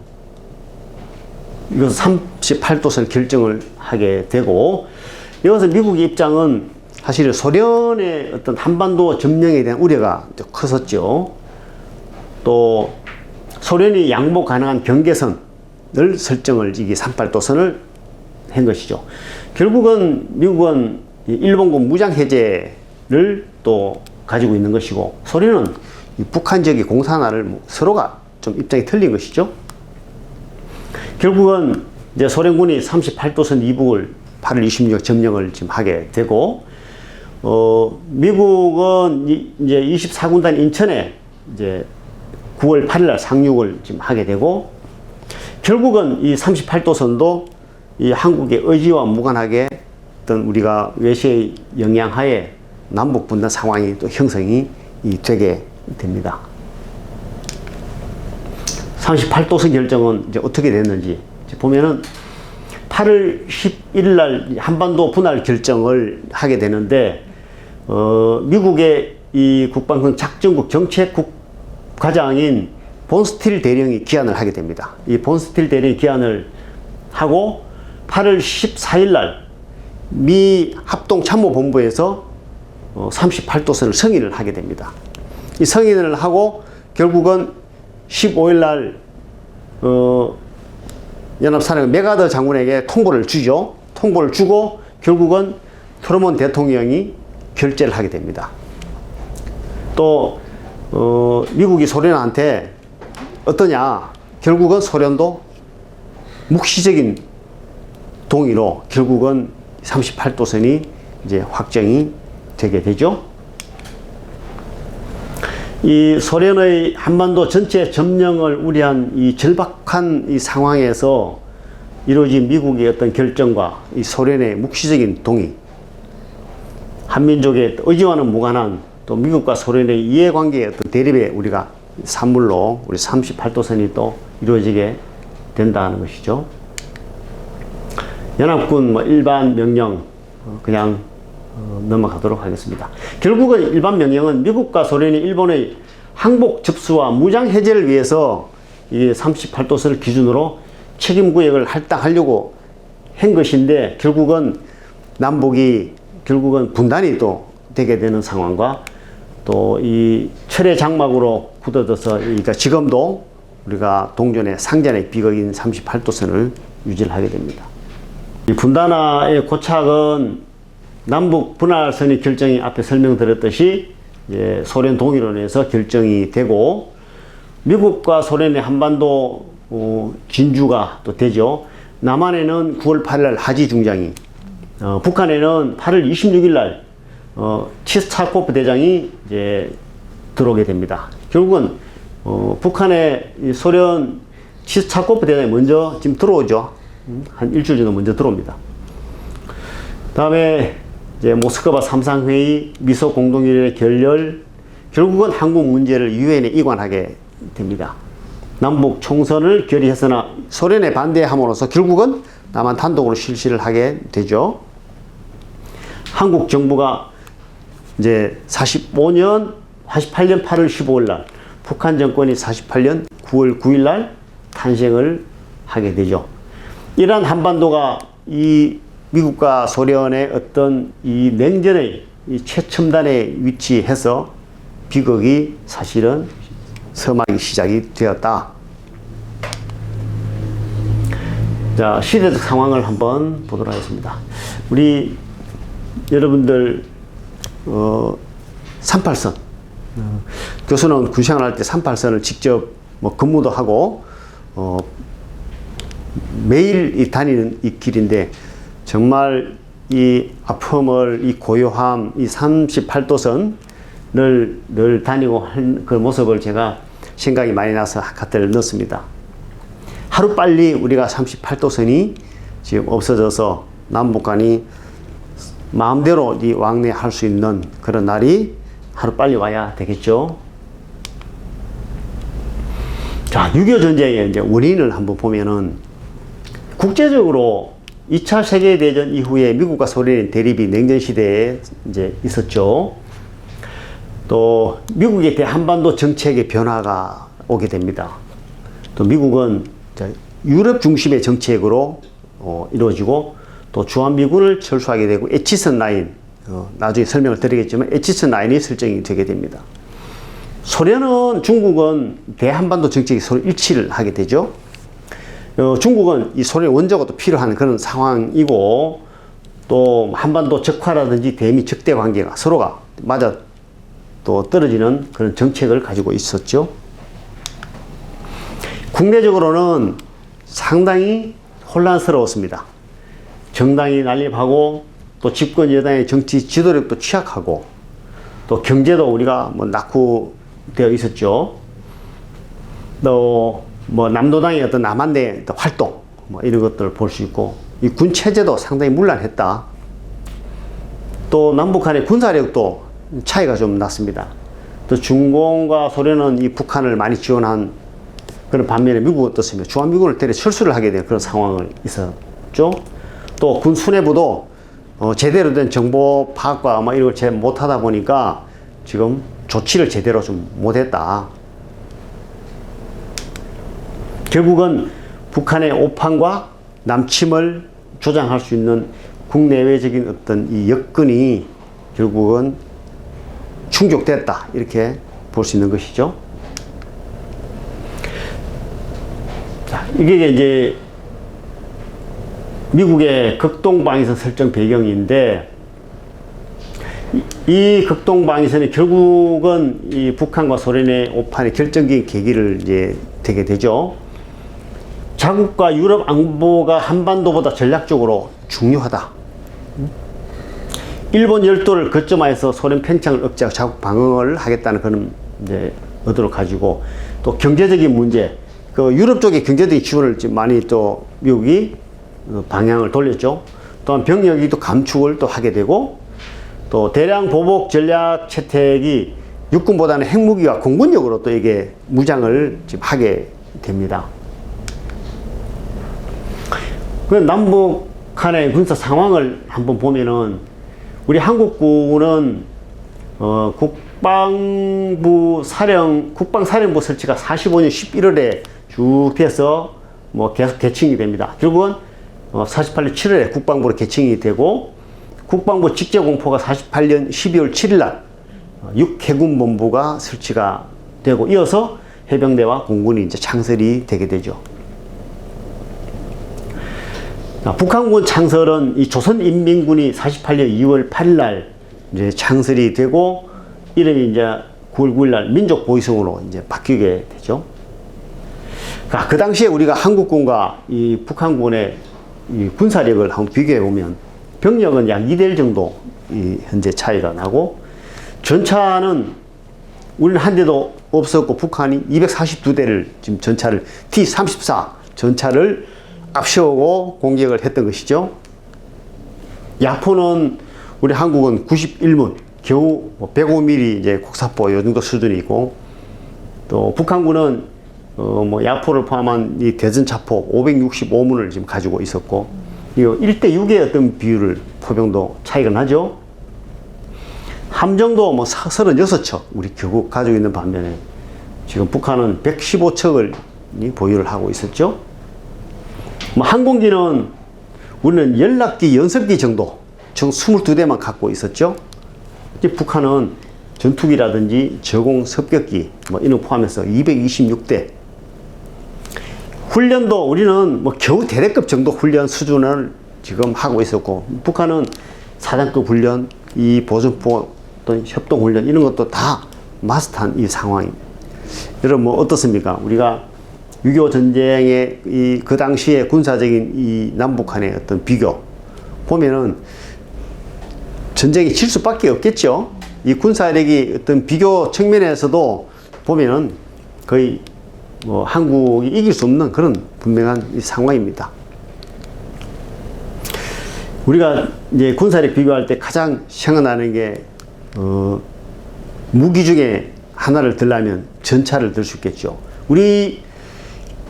이것 38도선 결정을 하게 되고, 여기서 미국의 입장은 사실 소련의 어떤 한반도 점령에 대한 우려가 컸었죠. 또 소련이 양보 가능한 경계선을 설정을, 이게 38도선을 한 것이죠. 결국은 미국은 일본군 무장해제를 또 가지고 있는 것이고, 소련은 이 북한 지역의 공산화를 서로가 좀 입장이 틀린 것이죠. 결국은 이제 소련군이 38도선 이북을 8월 26일 점령을 지금 하게 되고, 미국은 이제 24군단 인천에 이제 9월 8일 날 상륙을 지금 하게 되고, 결국은 이 38도선도 이 한국의 의지와 무관하게 어떤 우리가 외세의 영향하에 남북 분단 상황이 또 형성이 되게 됩니다. 38도선 결정은 이제 어떻게 됐는지 보면은 8월 11일 날 한반도 분할 결정을 하게 되는데, 미국의 이 국방성 작전국 정책국 과장인 본스틸 대령이 기한을 하게 됩니다. 이 본스틸 대령이 기한을 하고 8월 14일 날 미 합동참모본부에서 38도선을 승인을 하게 됩니다. 이 승인을 하고 결국은 15일 날 연합사령 메가더 장군에게 통보를 주죠. 통보를 주고 결국은 트루먼 대통령이 결재를 하게 됩니다. 또 미국이 소련한테 어떠냐, 결국은 소련도 묵시적인 동의로 결국은 38도선이 이제 확정이 되게 되죠. 이 소련의 한반도 전체 점령을 우려한 이 절박한 이 상황에서 이루어진 미국의 어떤 결정과 이 소련의 묵시적인 동의, 한민족의 의지와는 무관한 또 미국과 소련의 이해관계의 어떤 대립에 우리가 산물로 우리 38도선이 또 이루어지게 된다는 것이죠. 연합군 일반 명령 그냥 넘어가도록 하겠습니다. 결국은 일반 명령은 미국과 소련이 일본의 항복 접수와 무장 해제를 위해서 이 38도선을 기준으로 책임구역을 할당하려고 한 것인데, 결국은 남북이 결국은 분단이 또 되게 되는 상황과 또 이 철의 장막으로 굳어져서, 그러니까 지금도 우리가 동전의 상전의 비극인 38도선을 유지를 하게 됩니다. 이 분단화의 고착은 남북 분할선의 결정이 앞에 설명드렸듯이 이제 소련 동의론에서 결정이 되고, 미국과 소련의 한반도 진주가 또 되죠. 남한에는 9월 8일 하지 중장이, 북한에는 8월 26일 날 치스타코프 대장이 이제 들어오게 됩니다. 결국은 북한의 소련 치스타코프 대장이 먼저 지금 들어오죠. 한 일주일 정도 먼저 들어옵니다. 다음에 이제 모스크바 삼상회의, 미소 공동위원회 결렬, 결국은 한국 문제를 유엔에 이관하게 됩니다. 남북 총선을 결의했으나 소련에 반대함으로써 결국은 남한 단독으로 실시를 하게 되죠. 한국 정부가 이제 48년 8월 15일 날, 북한 정권이 48년 9월 9일 날 탄생을 하게 되죠. 이러한 한반도가 이 미국과 소련의 어떤 이 냉전의 이 최첨단에 위치해서 비극이 사실은 서막이 시작이 되었다. 자, 시대적 상황을 한번 보도록 하겠습니다. 우리 여러분들 38선 교수는 군생활 할 때 38선을 직접 근무도 하고 매일 다니는 이 길인데, 정말 이 아픔을, 이 고요함, 이 38도선을 늘 다니고 한 그 모습을 제가 생각이 많이 나서 갖다를 넣었습니다. 하루빨리 우리가 38도선이 지금 없어져서 남북 간이 마음대로 이 왕래할 수 있는 그런 날이 하루빨리 와야 되겠죠. 자, 6.25 전쟁의 이제 원인을 한번 보면은, 국제적으로 2차 세계대전 이후에 미국과 소련의 대립이 냉전시대에 이제 있었죠. 또 미국의 대한반도 정책의 변화가 오게 됩니다. 또 미국은 유럽 중심의 정책으로 이루어지고, 또 주한미군을 철수하게 되고, 에치슨 라인, 나중에 설명을 드리겠지만 에치슨 라인이 설정이 되게 됩니다. 소련은, 중국은 대한반도 정책이 서로 일치를 하게 되죠. 중국은 이 소련의 원조가 또 필요한 그런 상황이고, 또 한반도 적화라든지 대미 적대 관계가 서로가 맞아 또 떨어지는 그런 정책을 가지고 있었죠. 국내적으로는 상당히 혼란스러웠습니다. 정당이 난립하고, 또 집권 여당의 정치 지도력도 취약하고, 또 경제도 우리가 낙후되어 있었죠. 또 남도당의 어떤 남한내 활동 이런 것들을 볼 수 있고, 이 군 체제도 상당히 문란했다. 또 남북 간의 군사력도 차이가 좀 났습니다. 또 중공과 소련은 이 북한을 많이 지원한 그런 반면에 미국은 어떻습니까? 주한미군을 때려 철수를 하게 된 그런 상황을 있었죠. 또 군 수뇌부도 제대로 된 정보 파악과 이런 걸 잘 못하다 보니까 지금 조치를 제대로 좀 못했다. 결국은 북한의 오판과 남침을 조장할 수 있는 국내외적인 어떤 이 여건이 결국은 충족됐다, 이렇게 볼 수 있는 것이죠. 자, 이게 이제 미국의 극동방위선 설정 배경인데, 이 극동방위선이 결국은 이 북한과 소련의 오판의 결정적인 계기를 이제 되게 되죠. 자국과 유럽 안보가 한반도보다 전략적으로 중요하다. 일본 열도를 거점화해서 소련 팽창을 억제하고 자국 방어를 하겠다는 그런 이제 얻도록 가지고 또 경제적인 문제, 그 유럽 쪽에 경제적인 지원을 지금 많이 또 미국이 방향을 돌렸죠. 또한 병력이 또 감축을 또 하게 되고 또 대량 보복 전략 채택이 육군보다는 핵무기와 공군력으로 또 이게 무장을 지금 하게 됩니다. 그 남북 간의 군사 상황을 한번 보면은 우리 한국군은 국방사령부 설치가 45년 11월에 쭉 돼서 뭐 계속 개칭이 됩니다. 결국은 48년 7월에 국방부로 개칭이 되고 국방부 직제공포가 48년 12월 7일 날 육해군본부가 설치가 되고 이어서 해병대와 공군이 이제 창설이 되게 되죠. 북한군 창설은 이 조선인민군이 48년 2월 8일 날 이제 창설이 되고 이름이 이제 9월 9일 날 민족보위성으로 이제 바뀌게 되죠. 그 당시에 우리가 한국군과 이 북한군의 이 군사력을 한번 비교해 보면 병력은 약 2대1 정도 이 현재 차이가 나고 전차는 우리는 한 대도 없었고 북한이 242대를 지금 전차를 T-34 전차를 앞세우고 공격을 했던 것이죠. 야포는 우리 한국은 91문 겨우 105mm 이제 곡사포 요 정도 수준이고 또 북한군은 뭐 야포를 포함한 이 대전차포 565문을 지금 가지고 있었고 이거 1대6의 어떤 비율을 포병도 차이가 나죠. 함정도 뭐 36척 우리 결국 가지고 있는 반면에 지금 북한은 115척을 보유를 하고 있었죠. 뭐 항공기는 우리는 연락기, 연습기 정도 총 22대만 갖고 있었죠. 이제 북한은 전투기라든지 저공 습격기 뭐 이런 거 포함해서 226대. 훈련도 우리는 뭐 겨우 대대급 정도 훈련 수준을 지금 하고 있었고 북한은 사단급 훈련, 이 보전포 또 협동 훈련 이런 것도 다 마스터한 이 상황입니다. 여러분 뭐 어떻습니까? 우리가 6.25 전쟁의 그 당시에 군사적인 이 남북한의 어떤 비교 보면은 전쟁이 질 수밖에 없겠죠. 이 군사력이 어떤 비교 측면에서도 보면은 거의 뭐 한국이 이길 수 없는 그런 분명한 이 상황입니다. 우리가 이제 군사력 비교할 때 가장 생각나는 게 무기 중에 하나를 들라면 전차를 들 수 있겠죠. 우리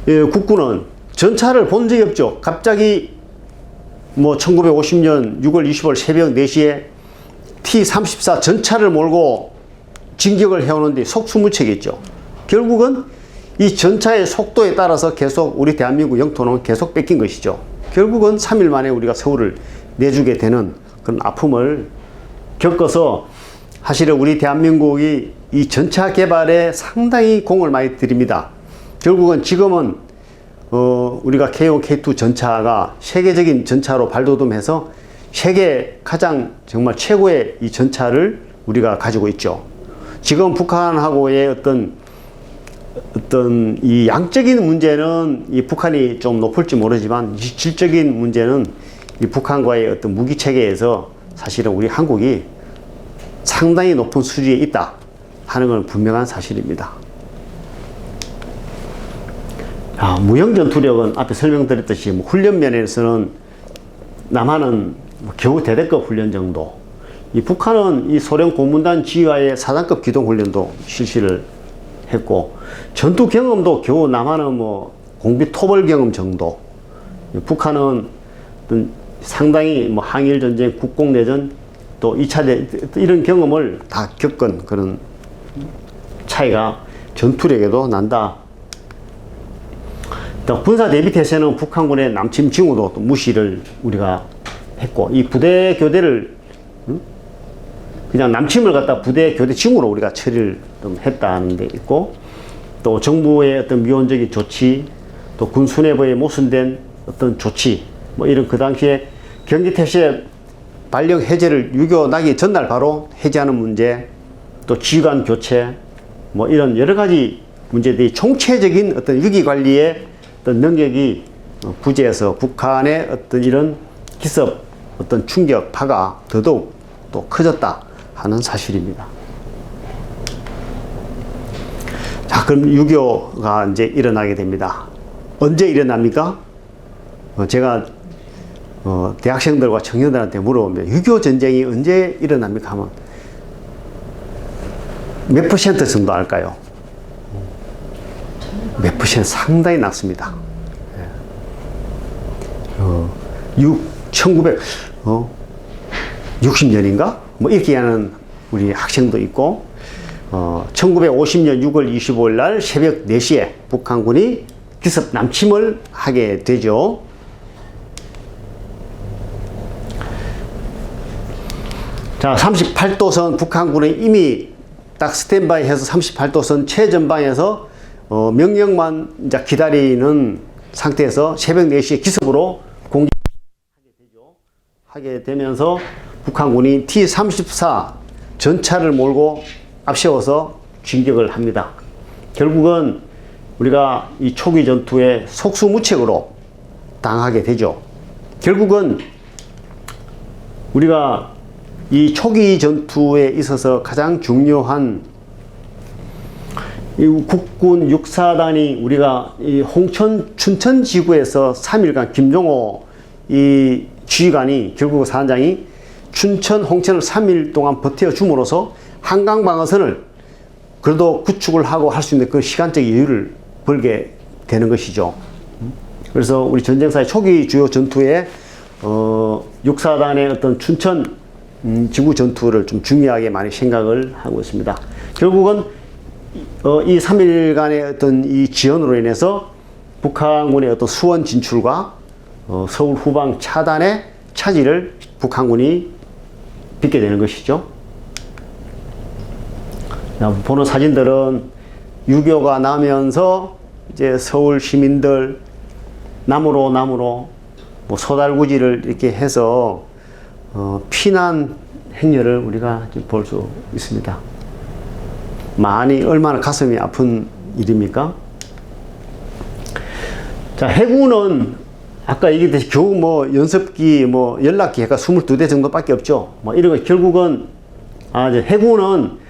국군은 전차를 본 적이 없죠. 갑자기 뭐 1950년 6월 20일 새벽 4시에 T-34 전차를 몰고 진격을 해오는데 속수무책이었죠. 결국은 이 전차의 속도에 따라서 계속 우리 대한민국 영토는 계속 뺏긴 것이죠. 결국은 3일 만에 우리가 서울을 내주게 되는 그런 아픔을 겪어서 사실은 우리 대한민국이 이 전차 개발에 상당히 공을 많이 들입니다. 결국은 지금은 우리가 K1, K2 전차가 세계적인 전차로 발돋움해서 세계 가장 정말 최고의 이 전차를 우리가 가지고 있죠. 지금 북한하고의 어떤 이 양적인 문제는 이 북한이 좀 높을지 모르지만 이 질적인 문제는 이 북한과의 어떤 무기 체계에서 사실은 우리 한국이 상당히 높은 수준에 있다 하는 건 분명한 사실입니다. 무형 전투력은 앞에 설명드렸듯이 뭐 훈련 면에서는 남한은 겨우 대대급 훈련 정도, 이 북한은 이 소련 고문단 지휘하에 사단급 기동 훈련도 실시를 했고 전투 경험도 겨우 남한은 뭐 공비 토벌 경험 정도, 북한은 상당히 뭐 항일 전쟁, 국공 내전 또 2차 이런 경험을 다 겪은 그런 차이가 전투력에도 난다. 또 군사 대비 태세는 북한군의 남침 징후도 또 무시를 우리가 했고 이 부대 교대를 그냥 남침을 갖다 부대 교대 징후로 우리가 처리를 좀 했다는 데 있고 또 정부의 어떤 미온적인 조치 또 군 수뇌부의 모순된 어떤 조치 뭐 이런 그 당시에 경기태세 발령 해제를 6.25 나기 전날 바로 해제하는 문제 또 지휘관 교체 뭐 이런 여러 가지 문제들이 총체적인 어떤 위기관리의 어떤 능력이 부재해서 북한의 어떤 이런 기습 어떤 충격파가 더더욱 또 커졌다 하는 사실입니다. 그럼 6.25가 이제 일어나게 됩니다. 언제 일어납니까? 제가 대학생들과 청년들한테 물어보면 6.25 전쟁이 언제 일어납니까? 하면 몇 퍼센트 정도 알까요? 몇 퍼센트 상당히 낮습니다. 1960년인가? 뭐 이렇게 하는 우리 학생도 있고, 1950년 6월 25일 날 새벽 4시에 북한군이 기습 남침을 하게 되죠. 자, 38도선 북한군은 이미 딱 스탠바이 해서 38도선 최전방에서 명령만 이제 기다리는 상태에서 새벽 4시에 기습으로 하게 되면서 북한군이 T-34 전차를 몰고 앞세워서 진격을 합니다. 결국은 우리가 이 초기 전투에 속수무책으로 당하게 되죠. 결국은 우리가 이 초기 전투에 있어서 가장 중요한 이 국군 육사단이 우리가 이 홍천 춘천 지구에서 3일간 김종호 이 지휘관이 결국 사단장이 춘천 홍천을 3일 동안 버텨줌으로써 한강 방어선을 그래도 구축을 하고 할 수 있는 그 시간적 여유를 벌게 되는 것이죠. 그래서 우리 전쟁사의 초기 주요 전투에 육사단의 어떤 춘천 지구 전투를 좀 중요하게 많이 생각을 하고 있습니다. 결국은 이 3일간의 어떤 이 지연으로 인해서 북한군의 어떤 수원 진출과 서울 후방 차단의 차지를 북한군이 빚게 되는 것이죠. 보는 사진들은 6.25가 나면서 이제 서울 시민들 나무로 뭐 소달구지를 이렇게 해서 피난 행렬을 우리가 볼 수 있습니다. 많이 얼마나 가슴이 아픈 일입니까? 자, 해군은 아까 얘기했듯이 겨우 뭐 연습기, 뭐 연락기 해가 22대 정도밖에 없죠. 뭐 이런 거 결국은 이제 해군은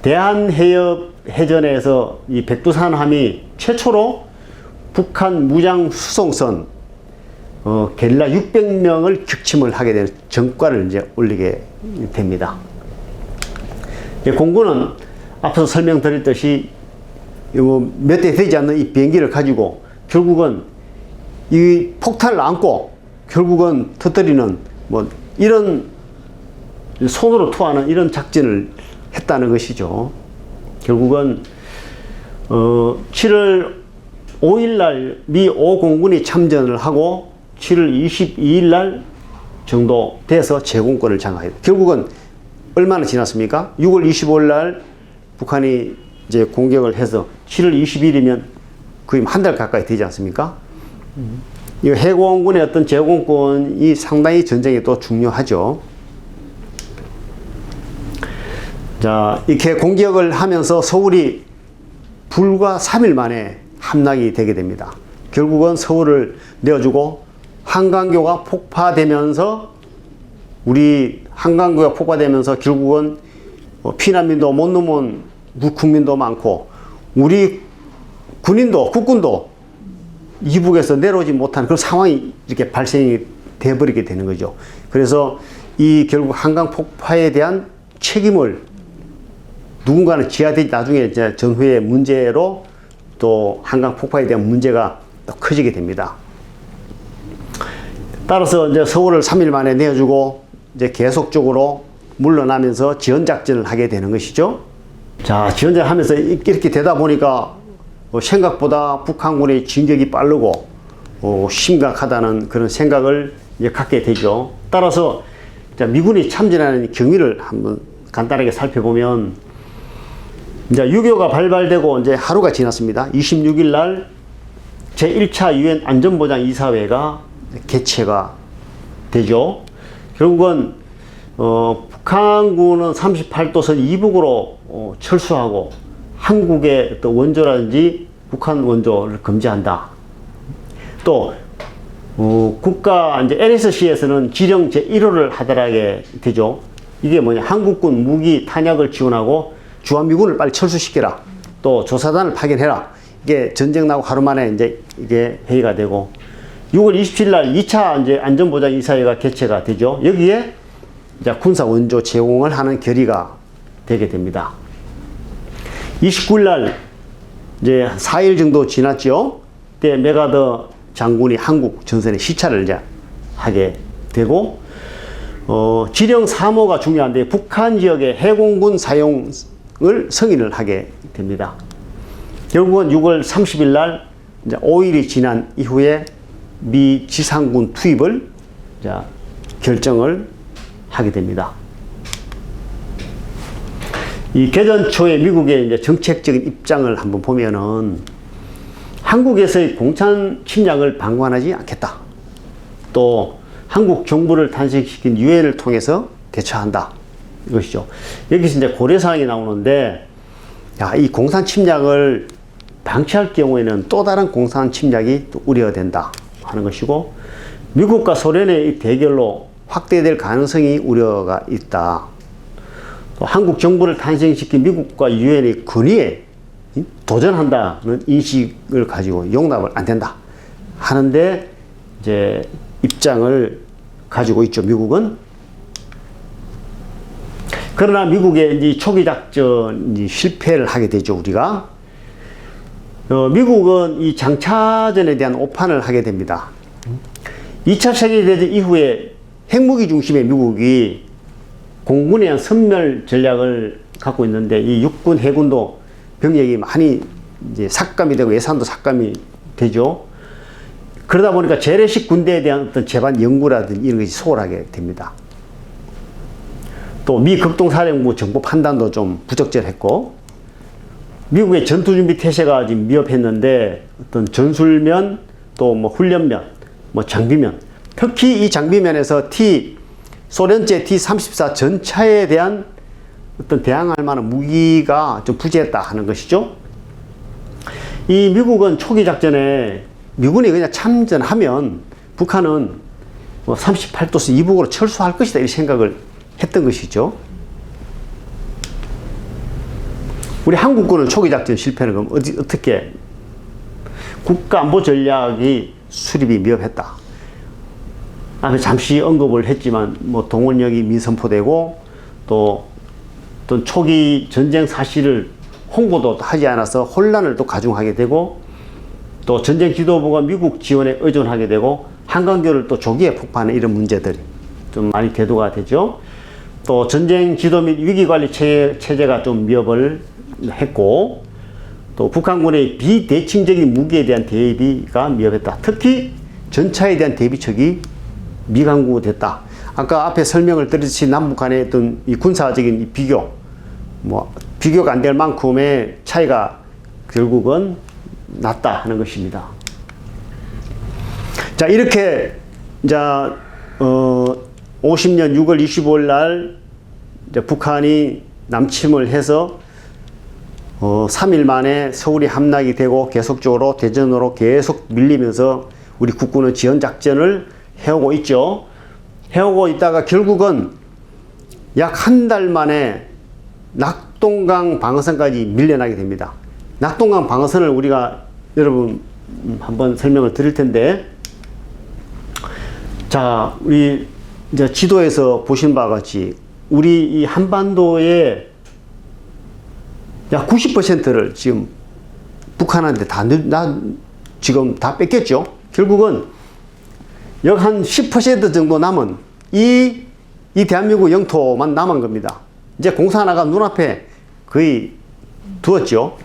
대한해협 해전에서 이 백두산함이 최초로 북한 무장 수송선 게릴라 600명을 격침을 하게 되는 전과를 이제 올리게 됩니다. 공군은 앞서 설명드렸듯이 몇 대 되지 않는 이 비행기를 가지고 결국은 이 폭탄을 안고 결국은 터뜨리는 뭐 이런 손으로 투하는 이런 작전을 했다는 것이죠. 결국은 7월 5일 날 미 5공군이 참전을 하고 7월 22일 날 정도 돼서 제공권을 장악해요. 결국은 얼마나 지났습니까? 6월 25일 날 북한이 이제 공격을 해서 7월 20일이면 거의 한 달 가까이 되지 않습니까? 이 해공군의 어떤 제공권이 상당히 전쟁에 또 중요하죠. 자, 이렇게 공격을 하면서 서울이 불과 3일 만에 함락이 되게 됩니다. 결국은 서울을 내어주고 한강교가 폭파되면서 우리 한강교가 폭파되면서 결국은 피난민도 못 넘은 국민도 많고 우리 군인도 국군도 이북에서 내려오지 못하는 그런 상황이 이렇게 발생이 돼버리게 되는 거죠. 그래서 이 결국 한강 폭파에 대한 책임을 누군가는 져야 되지 나중에 이제 전후의 문제로 또 한강 폭파에 대한 문제가 또 커지게 됩니다. 따라서 이제 서울을 3일 만에 내어주고 이제 계속적으로 물러나면서 지연작전을 하게 되는 것이죠. 자, 지연작을 하면서 이렇게 되다 보니까 생각보다 북한군의 진격이 빠르고 심각하다는 그런 생각을 이제 갖게 되죠. 따라서 미군이 참전하는 경위를 한번 간단하게 살펴보면 이제 6.25가 발발되고 이제 하루가 지났습니다. 26일 날 제1차 유엔 안전보장 이사회가 개최가 되죠. 결국은 북한군은 38도선 이북으로 철수하고 한국의 또 원조라든지 북한 원조를 금지한다. 또 국가 이제 NSC에서는 지령 제1호를 하달하게 되죠. 이게 뭐냐? 한국군 무기 탄약을 지원하고 주한미군을 빨리 철수시켜라. 또 조사단을 파견해라. 이게 전쟁 나고 하루 만에 이제 이게 회의가 되고 6월 27일 날 2차 이제 안전보장 이사회가 개최가 되죠. 여기에 이제 군사 원조 제공을 하는 결의가 되게 됩니다. 29일 날 이제 4일 정도 지났죠. 그때 메가더 장군이 한국 전선에 시찰을 이제 하게 되고 지령 3호가 중요한데 북한 지역의 해공군 사용을 승인을 하게 됩니다. 결국은 6월 30일 날 이제 5일이 지난 이후에 미 지상군 투입을 이제 결정을 하게 됩니다. 이 개전 초에 미국의 이제 정책적인 입장을 한번 보면은 한국에서의 공산 침략을 방관하지 않겠다. 또 한국 정부를 탄생시킨 유엔을 통해서 대처한다. 이것이죠. 여기서 이제 고려사항이 나오는데, 야, 이 공산 침략을 방치할 경우에는 또 다른 공산 침략이 또 우려가 된다 하는 것이고, 미국과 소련의 이 대결로 확대될 가능성이 우려가 있다. 또 한국 정부를 탄생시킨 미국과 유엔의 권위에 도전한다는 인식을 가지고 용납을 안 된다 하는데 이제 입장을 가지고 있죠. 미국은. 그러나 미국의 이제 초기 작전이 실패를 하게 되죠. 우리가 미국은 이 장차전에 대한 오판을 하게 됩니다. 2차 세계대전 이후에 핵무기 중심의 미국이 공군에 대한 선멸 전략을 갖고 있는데 이 육군, 해군도 병력이 많이 이제 삭감이 되고 예산도 삭감이 되죠. 그러다 보니까 재래식 군대에 대한 어떤 제반 연구라든지 이런 것이 소홀하게 됩니다. 또 미 극동사령부 정보 판단도 좀 부적절했고, 미국의 전투준비 태세가 지금 미흡했는데 어떤 전술면 또 뭐 훈련면, 뭐 장비면, 특히 이 장비면에서 소련제 T-34 전차에 대한 어떤 대항할 만한 무기가 좀 부재했다 하는 것이죠. 이 미국은 초기 작전에 미군이 그냥 참전하면 북한은 뭐 38도선 이북으로 철수할 것이다 이 생각을 했던 것이죠. 우리 한국군은 초기 작전 실패는 그럼 어떻게 국가안보 전략이 수립이 미흡했다. 잠시 언급을 했지만 뭐 동원력이 미선포되고 또 어떤 초기 전쟁 사실을 홍보도 하지 않아서 혼란을 또 가중하게 되고 또 전쟁 지도부가 미국 지원에 의존하게 되고 한강교를 또 조기에 폭파하는 이런 문제들이 좀 많이 대두가 되죠. 또 전쟁 지도 및 위기관리 체제가 좀 미흡을 했고 또 북한군의 비대칭적인 무기에 대한 대비가 미흡했다. 특히 전차에 대한 대비책이 미강구됐다. 아까 앞에 설명을 드렸듯이 남북 간의 어떤 이 군사적인 이 비교가 안 될 만큼의 차이가 결국은 났다 하는 것입니다. 자, 이렇게 이제 50년 6월 25일 날 이제 북한이 남침을 해서 3일 만에 서울이 함락이 되고 계속적으로 대전으로 계속 밀리면서 우리 국군은 지원 작전을 해오고 있죠. 해오고 있다가 결국은 약 한 달 만에 낙동강 방어선까지 밀려나게 됩니다. 낙동강 방어선을 우리가 여러분 한번 설명을 드릴 텐데, 자, 우리 이제 지도에서 보신 바와 같이 우리 이 한반도의 약 90%를 지금 북한한테 지금 다 뺏겼죠. 결국은 약 한 10% 정도 남은 이 대한민국 영토만 남은 겁니다. 이제 공산화가 눈앞에 거의 두었죠.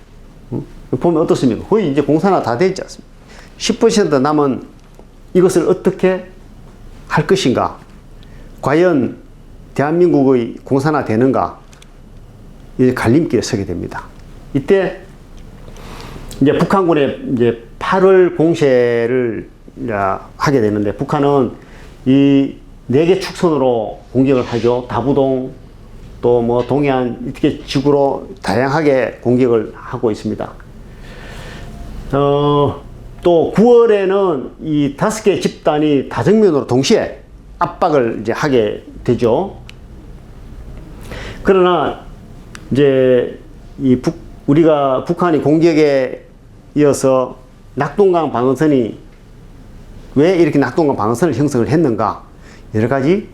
보면 어떻습니까? 거의 이제 공산화 다 됐지 않습니까? 10% 남은 이것을 어떻게 할 것인가? 과연 대한민국의 공산화 되는가? 이제 갈림길에 서게 됩니다. 이때 이제 북한군의 이제 8월 공세를 이제 하게 되는데, 북한은 이 4개 축선으로 공격을 하죠. 다부동, 또 뭐 동해안, 이렇게 지구로 다양하게 공격을 하고 있습니다. 또 9월에는 이 5개 집단이 다정면으로 동시에 압박을 이제 하게 되죠. 그러나 이제 우리가 북한이 공격에 이어서 낙동강 방어선이 왜 이렇게 낙동강 방어선을 형성을 했는가? 여러 가지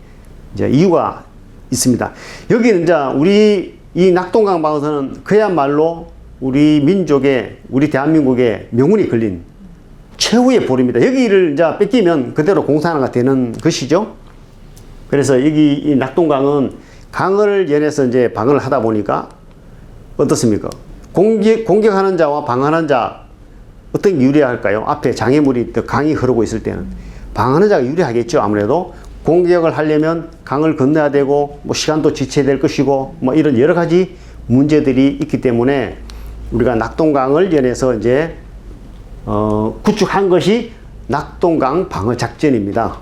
이제 이유가 있습니다. 여기는 이제 우리 이 낙동강 방어선은 그야말로 우리 민족의, 우리 대한민국의 명운이 걸린 최후의 보루입니다. 여기를 이제 뺏기면 그대로 공산화가 되는 것이죠. 그래서 여기 이 낙동강은 강을 연해서 이제 방어를 하다 보니까 어떻습니까? 공격하는 자와 방어하는 자 어떤 게 유리할까요? 앞에 장애물이 강이 흐르고 있을 때는 방어하는 자가 유리하겠죠. 아무래도 공격을 하려면 강을 건너야 되고 뭐 시간도 지체해야 될 것이고 뭐 이런 여러 가지 문제들이 있기 때문에 우리가 낙동강을 연해서 이제 구축한 것이 낙동강 방어 작전입니다.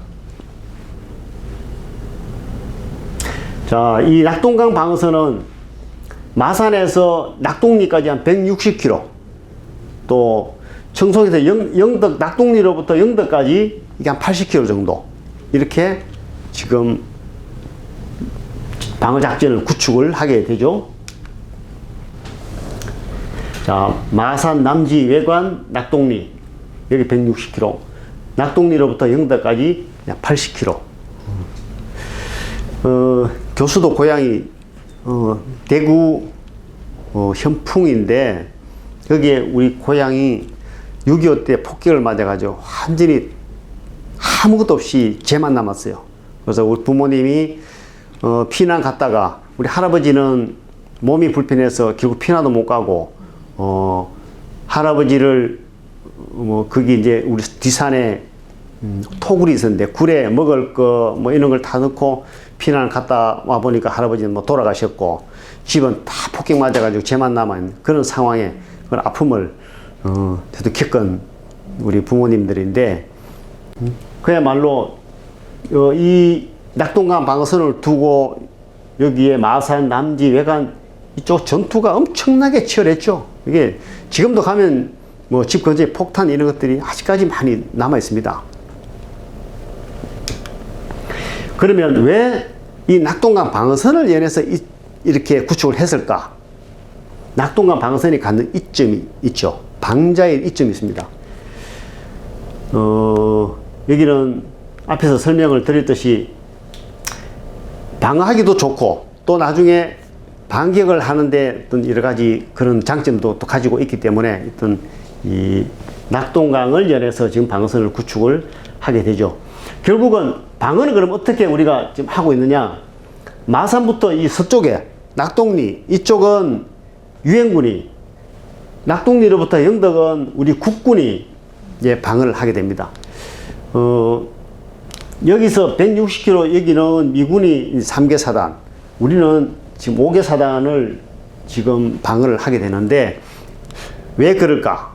자, 이 낙동강 방어선은 마산에서 낙동리까지 한 160km, 또 청송에서 영덕, 낙동리로부터 영덕까지 이게 한 80km 정도, 이렇게 지금 방어 작전을 구축을 하게 되죠. 자, 마산 남지 외관 낙동리 여기 160km, 낙동리로부터 영덕까지 80km. 교수도 고향이 대구 현풍인데 거기에 우리 고향이 6.25 때 폭격을 맞아가지고 완전히 아무것도 없이 죄만 남았어요. 그래서 우리 부모님이 피난 갔다가 우리 할아버지는 몸이 불편해서 결국 피난도 못 가고 할아버지를 거기 이제 우리 뒷산에 토굴이 있었는데 굴에 먹을 거 뭐 이런 걸 다 넣고 피난을 갔다 와 보니까 할아버지는 뭐 돌아가셨고 집은 다 폭격 맞아가지고 죄만 남은 그런 상황에 그런 아픔을 저도 겪은 우리 부모님들인데 그야말로 이 낙동강 방어선을 두고 여기에 마산, 남지, 외관 이쪽 전투가 엄청나게 치열했죠. 이게 지금도 가면 뭐 집 근처에 폭탄 이런 것들이 아직까지 많이 남아 있습니다. 그러면 왜 이 낙동강 방어선을 연해서 이렇게 구축을 했을까? 낙동강 방어선이 갖는 이점이 있죠. 방자의 이점이 있습니다. 여기는 앞에서 설명을 드렸듯이 방어하기도 좋고 또 나중에 반격을 하는데 어떤 여러 가지 그런 장점도 또 가지고 있기 때문에 어떤 이 낙동강을 연해서 지금 방어선을 구축을 하게 되죠. 결국은 방어는 그럼 어떻게 우리가 지금 하고 있느냐? 마산부터 이 서쪽에 낙동리 이쪽은 유엔군이, 낙동리로부터 영덕은 우리 국군이 이제 방어를 하게 됩니다. 여기서 160km 여기는 미군이 3개 사단, 우리는 지금 5개 사단을 지금 방어를 하게 되는데 왜 그럴까?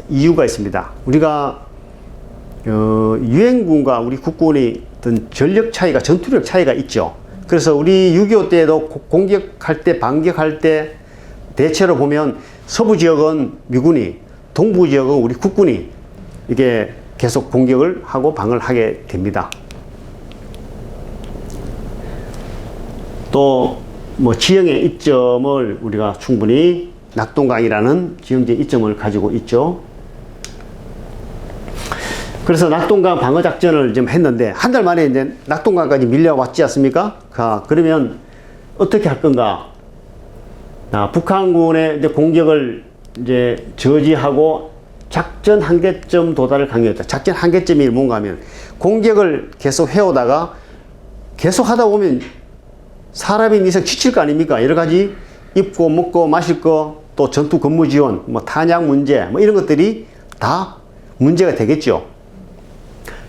이유가 있습니다. 우리가 유엔군과 우리 국군이 어떤 전력 차이가, 전투력 차이가 있죠. 그래서 우리 6.25 때도 공격할 때, 반격할 때 대체로 보면 서부 지역은 미군이, 동부 지역은 우리 국군이 이게 계속 공격을 하고 방어를 하게 됩니다. 또 뭐 지형의 이점을 우리가 충분히 낙동강이라는 지형적 이점을 가지고 있죠. 그래서 낙동강 방어 작전을 좀 했는데 한 달 만에 이제 낙동강까지 밀려왔지 않습니까? 그러면 어떻게 할 건가? 북한군의 이제 공격을 이제 저지하고 작전 한계점 도달을 강요했다. 작전 한계점이 뭔가 하면 공격을 계속 해오다가 계속 하다 보면 사람이 이상 지칠 거 아닙니까? 여러 가지 입고 먹고 마실 거, 또 전투 근무 지원, 뭐 탄약 문제, 뭐 이런 것들이 다 문제가 되겠죠.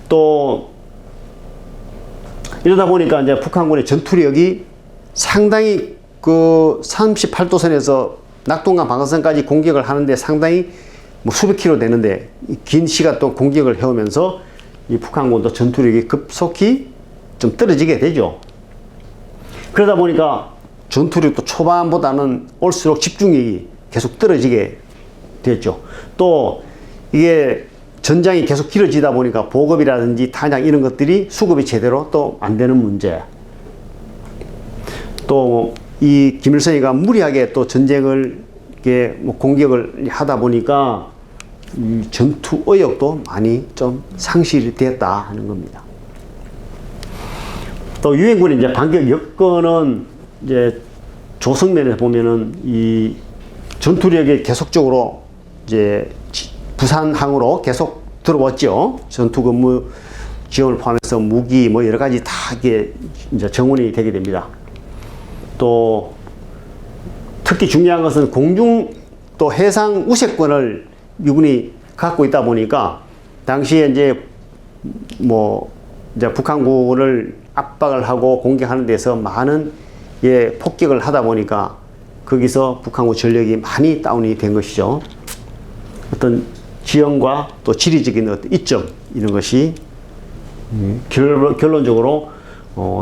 또 이러다 보니까 이제 북한군의 전투력이 상당히 그 38도선에서 낙동강 방어선까지 공격을 하는데 상당히 뭐 수백 킬로 되는데 긴 시간 동안 공격을 해오면서 이 북한군도 전투력이 급속히 좀 떨어지게 되죠. 그러다 보니까 전투력도 초반보다는 올수록 집중력이 계속 떨어지게 됐죠. 또 이게 전장이 계속 길어지다 보니까 보급이라든지 탄약 이런 것들이 수급이 제대로 또 안 되는 문제. 또 이 김일성이가 무리하게 또 전쟁을 이렇게 뭐 공격을 하다 보니까 이 전투 의욕도 많이 좀 상실이 됐다 하는 겁니다. 또 유엔군의 이제 반격 여건은 이제 조성면에서 보면은 이 전투력이 계속적으로 이제 부산항으로 계속 들어왔죠. 전투 근무 지원을 포함해서 무기 뭐 여러 가지 다 이게 이제 정원이 되게 됩니다. 또 특히 중요한 것은 공중 또 해상 우세권을 미군이 갖고 있다 보니까 당시에 이제 뭐 이제 북한군을 압박을 하고 공격하는 데서 많은 폭격을 하다 보니까 거기서 북한군 전력이 많이 다운이 된 것이죠. 어떤 지형과 또 지리적인 어떤 이점 이런 것이 결론적으로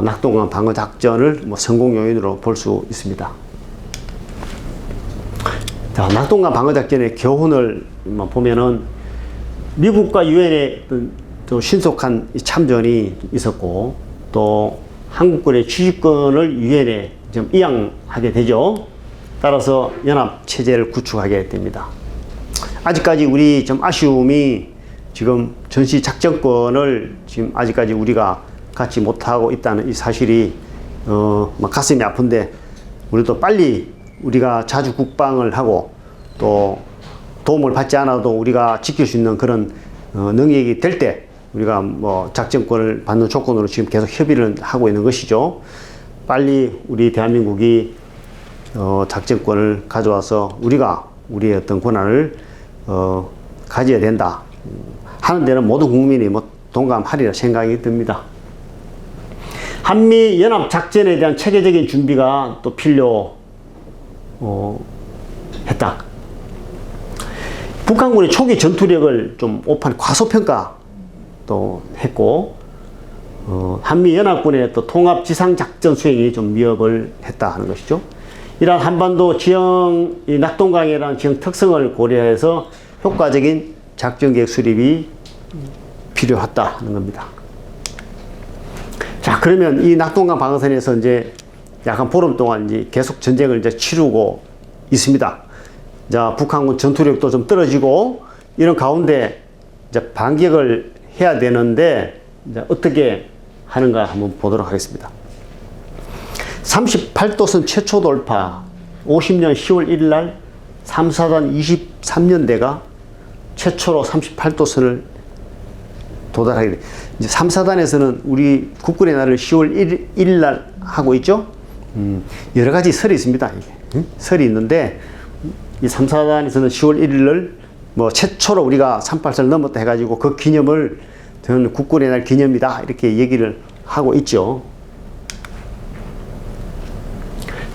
낙동강 방어 작전을 뭐 성공 요인으로 볼 수 있습니다. 자, 낙동강 방어 작전의 교훈을 보면은 미국과 유엔의 또 신속한 참전이 있었고 또 한국군의 취집권을 유엔에 좀 이양하게 되죠. 따라서 연합 체제를 구축하게 됩니다. 아직까지 우리 좀 아쉬움이 지금 전시 작전권을 지금 아직까지 우리가 갖지 못하고 있다는 이 사실이 막 가슴이 아픈데 우리도 빨리 우리가 자주 국방을 하고 또 도움을 받지 않아도 우리가 지킬 수 있는 그런 능력이 될 때 우리가 뭐 작전권을 받는 조건으로 지금 계속 협의를 하고 있는 것이죠. 빨리 우리 대한민국이 작전권을 가져와서 우리가 우리의 어떤 권한을 가져야 된다 하는 데는 모든 국민이 뭐 동감하리라 생각이 듭니다. 한미 연합 작전에 대한 체계적인 준비가 또 했다. 북한군의 초기 전투력을 좀 오판 과소평가 또 했고 한미 연합군의 또 통합 지상 작전 수행이 좀 위협을 했다 하는 것이죠. 이러한 한반도 지형, 이 낙동강이라는 지형 특성을 고려해서 효과적인 작전 계획 수립이 필요하다 하는 겁니다. 자, 그러면 이 낙동강 방어선에서 이제 약한 보름 동안 이제 계속 전쟁을 이제 치르고 있습니다. 자, 북한군 전투력도 좀 떨어지고 이런 가운데 이제 반격을 해야 되는데 이제 어떻게 하는가 한번 보도록 하겠습니다. 38도선 최초 돌파 50년 10월 1일 날 3사단 23년대가 최초로 38도선을 도달하게 돼. 이제 3사단에서는 우리 국군의 날을 10월 1일 날 하고 있죠. 여러 가지 설이 있습니다. 이게. 설이 있는데 이 3사단에서는 10월 1일을 뭐 최초로 우리가 38선을 넘었다 해가지고 그 기념을 저는 국군의 날 기념이다 이렇게 얘기를 하고 있죠.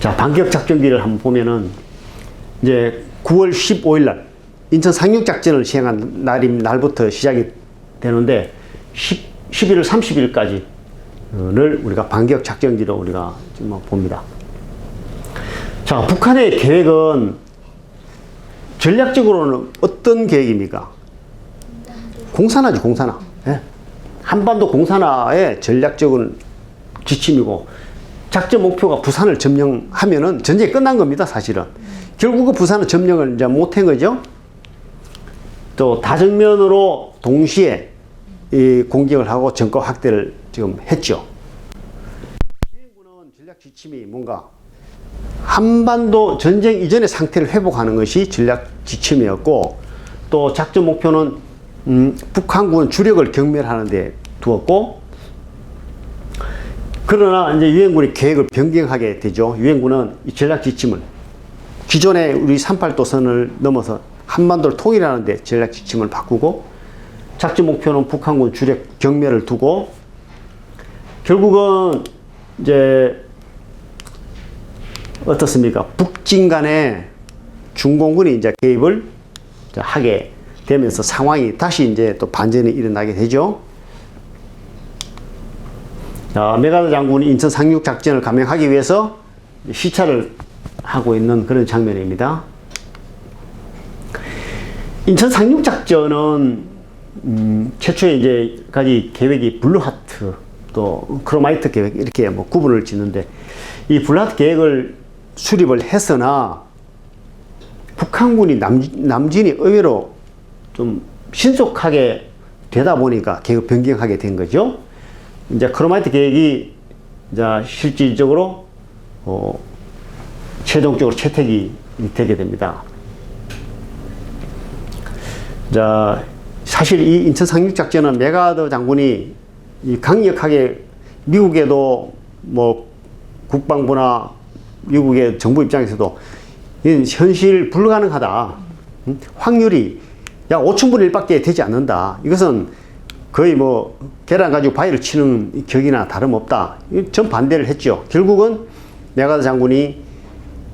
자, 반격 작전기를 한번 보면은 이제 9월 15일 날 인천 상륙 작전을 시행한 날부터 시작이 되는데 11월 30일까지를 우리가 반격 작전기로 우리가 지금 봅니다. 자, 북한의 계획은 전략적으로는 어떤 계획입니까? 공산화죠, 공산화. 예. 한반도 공산화의 전략적인 지침이고 작전 목표가 부산을 점령하면은 전쟁이 끝난 겁니다, 사실은. 결국 그 부산을 점령을 이제 못한 거죠. 또 다정면으로 동시에 이 공격을 하고 전과 확대를 지금 했죠. 유엔군은 전략 지침이 뭔가 한반도 전쟁 이전의 상태를 회복하는 것이 전략 지침이었고 또 작전 목표는 북한군 주력을 경멸하는 데 두었고 그러나 이제 유엔군이 계획을 변경하게 되죠. 유엔군은 이 전략 지침을 기존의 우리 38도선을 넘어서 한반도를 통일하는 데 전략 지침을 바꾸고 작전 목표는 북한군 주력 경멸을 두고 결국은 이제 어떻습니까? 북진 간에 중공군이 이제 개입을 하게 되면서 상황이 다시 이제 또 반전이 일어나게 되죠. 자, 메가더 장군이 인천 상륙 작전을 감행하기 위해서 시찰을 하고 있는 그런 장면입니다. 인천 상륙 작전은 최초에 이제까지 계획이 블루하트 또 크로마이트 계획 이렇게 뭐 구분을 짓는데 이 블루하트 계획을 수립을 했으나 북한군이 남진이 의외로 좀 신속하게 되다 보니까 계획을 변경하게 된 거죠. 이제 크로마이트 계획이 이제 실질적으로 최종적으로 채택이 되게 됩니다. 자, 사실 이 인천 상륙작전은 메가더 장군이 이 강력하게 미국에도 뭐 국방부나 미국의 정부 입장에서도 현실 불가능하다. 확률이 약 5천분의 1밖에 되지 않는다. 이것은 거의 뭐 계란 가지고 바위를 치는 격이나 다름없다. 전 반대를 했죠. 결국은 메가더 장군이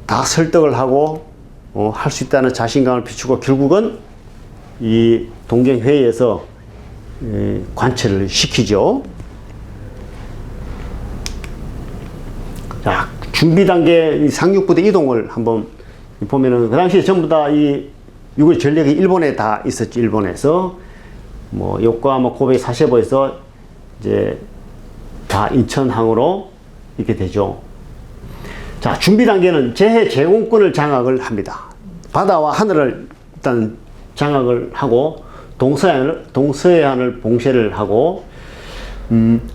다 설득을 하고 할 수 있다는 자신감을 비추고 결국은 이 동경회의에서 관철을 시키죠. 자, 준비 단계 상륙부대 이동을 한번 보면은 그 당시에 전부 다 이 미국의 전력이 일본에 다 있었지. 일본에서 뭐 요코하마, 고베, 사세보에서 이제 다 인천항으로 이렇게 되죠. 자, 준비 단계는 제해 제공권을 장악을 합니다. 바다와 하늘을 일단 장악을 하고 동서해안을 봉쇄를 하고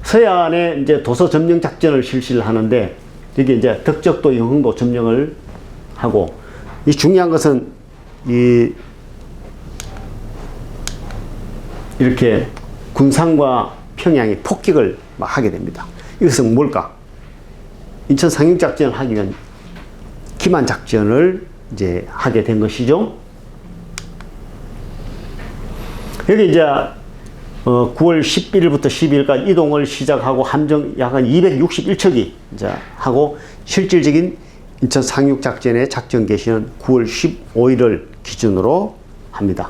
서해안에 이제 도서 점령 작전을 실시를 하는데 여기 이제 덕적도 영흥도 점령을 하고 이 중요한 것은 이렇게 군산과 평양이 폭격을 막 하게 됩니다. 이것은 뭘까? 인천 상륙작전을 하기 위한 기만 작전을 이제 하게 된 것이죠. 여기 이제 9월 11일부터 12일까지 이동을 시작하고 함정 약 한 261척이 이제 하고 실질적인 인천 상륙작전의 작전 개시는 9월 15일을 기준으로 합니다.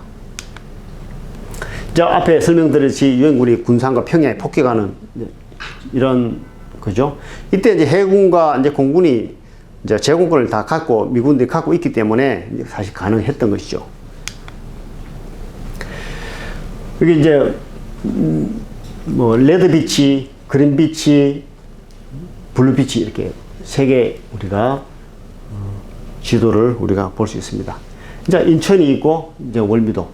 자, 앞에 설명드렸듯이 유엔군이 군산과 평양에 폭격하는 이런 거죠. 이때 이제 해군과 이제 공군이 이제 제공권을 다 갖고 미군들이 갖고 있기 때문에 사실 가능했던 것이죠. 여기 이제 뭐 레드 비치, 그린 비치, 블루 비치 이렇게 세 개 우리가 지도를 우리가 볼 수 있습니다. 이제 인천이 있고 이제 월미도.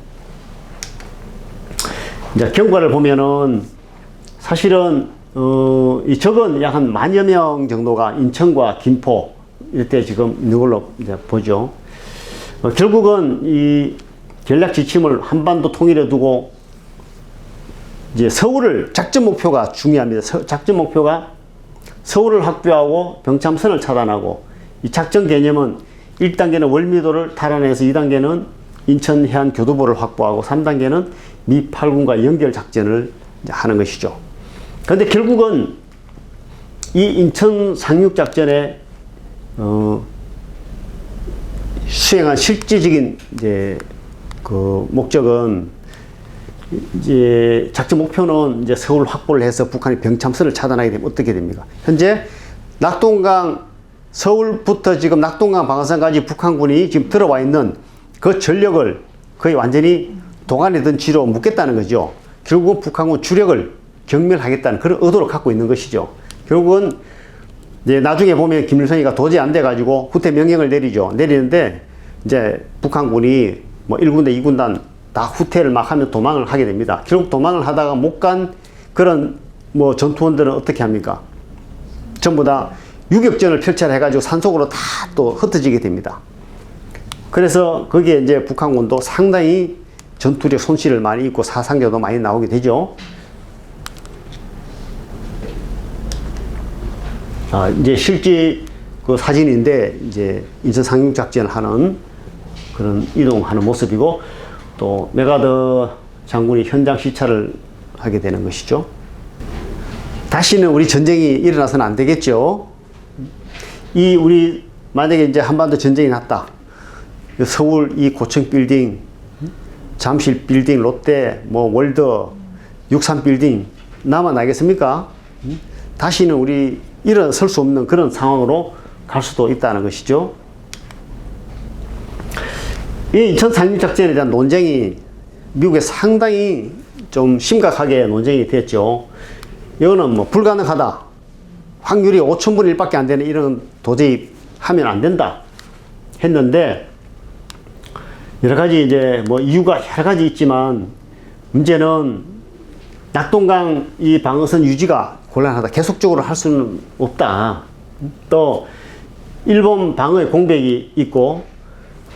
이제 경과를 보면은 사실은 이 적은 약 한 10,000여 명 정도가 인천과 김포 이때 지금 있는 걸로 이제 보죠. 결국은 이 전략 지침을 한반도 통일에 두고 이제 서울을 작전 목표가 중요합니다. 작전 목표가 서울을 확보하고 병참선을 차단하고 이 작전 개념은 1단계는 월미도를 탈환해서 2단계는 인천 해안 교두보를 확보하고 3단계는 미 8군과 연결 작전을 하는 것이죠. 그런데 결국은 이 인천 상륙 작전의 수행한 실질적인 이제 그 목적은 이제 작전 목표는 이제 서울 확보를 해서 북한이 병참선을 차단하게 되면 어떻게 됩니까? 현재 낙동강 서울부터 지금 낙동강 방어선까지 북한군이 지금 들어와 있는 그 전력을 거의 완전히 도가니든 지로 묶겠다는 거죠. 결국은 북한군 주력을 경멸하겠다는 그런 의도를 갖고 있는 것이죠. 결국은 이제 나중에 보면 김일성이가 도저히 안 돼가지고 후퇴 명령을 내리는데 이제 북한군이 뭐 1군대, 2군단 다 후퇴를 막 하면 도망을 하게 됩니다. 결국 도망을 하다가 못 간 그런 뭐 전투원들은 어떻게 합니까? 전부 다 유격전을 펼쳐라 해가지고 산속으로 다 또 흩어지게 됩니다. 그래서 거기에 이제 북한군도 상당히 전투력 손실을 많이 입고 사상자도 많이 나오게 되죠. 이제 실제 그 사진인데 이제 인천 상륙 작전을 하는 그런 이동하는 모습이고 또 메가더 장군이 현장 시찰을 하게 되는 것이죠. 다시는 우리 전쟁이 일어나서는 안 되겠죠. 우리 만약에 이제 한반도 전쟁이 났다. 서울 이 고층 빌딩, 잠실 빌딩, 롯데, 뭐 월드, 63 빌딩 남아나겠습니까? 다시는 우리 일어설 수 없는 그런 상황으로 갈 수도 있다는 것이죠. 이 인천 상륙작전에 대한 논쟁이 미국에 상당히 좀 심각하게 논쟁이 됐죠. 이거는 뭐 불가능하다. 확률이 5천분의 1밖에 안 되는 이런 도저히 하면 안 된다. 했는데 여러 가지 이제 뭐 이유가 여러 가지 있지만 문제는 낙동강 이 방어선 유지가 곤란하다. 계속적으로 할 수는 없다. 또 일본 방어의 공백이 있고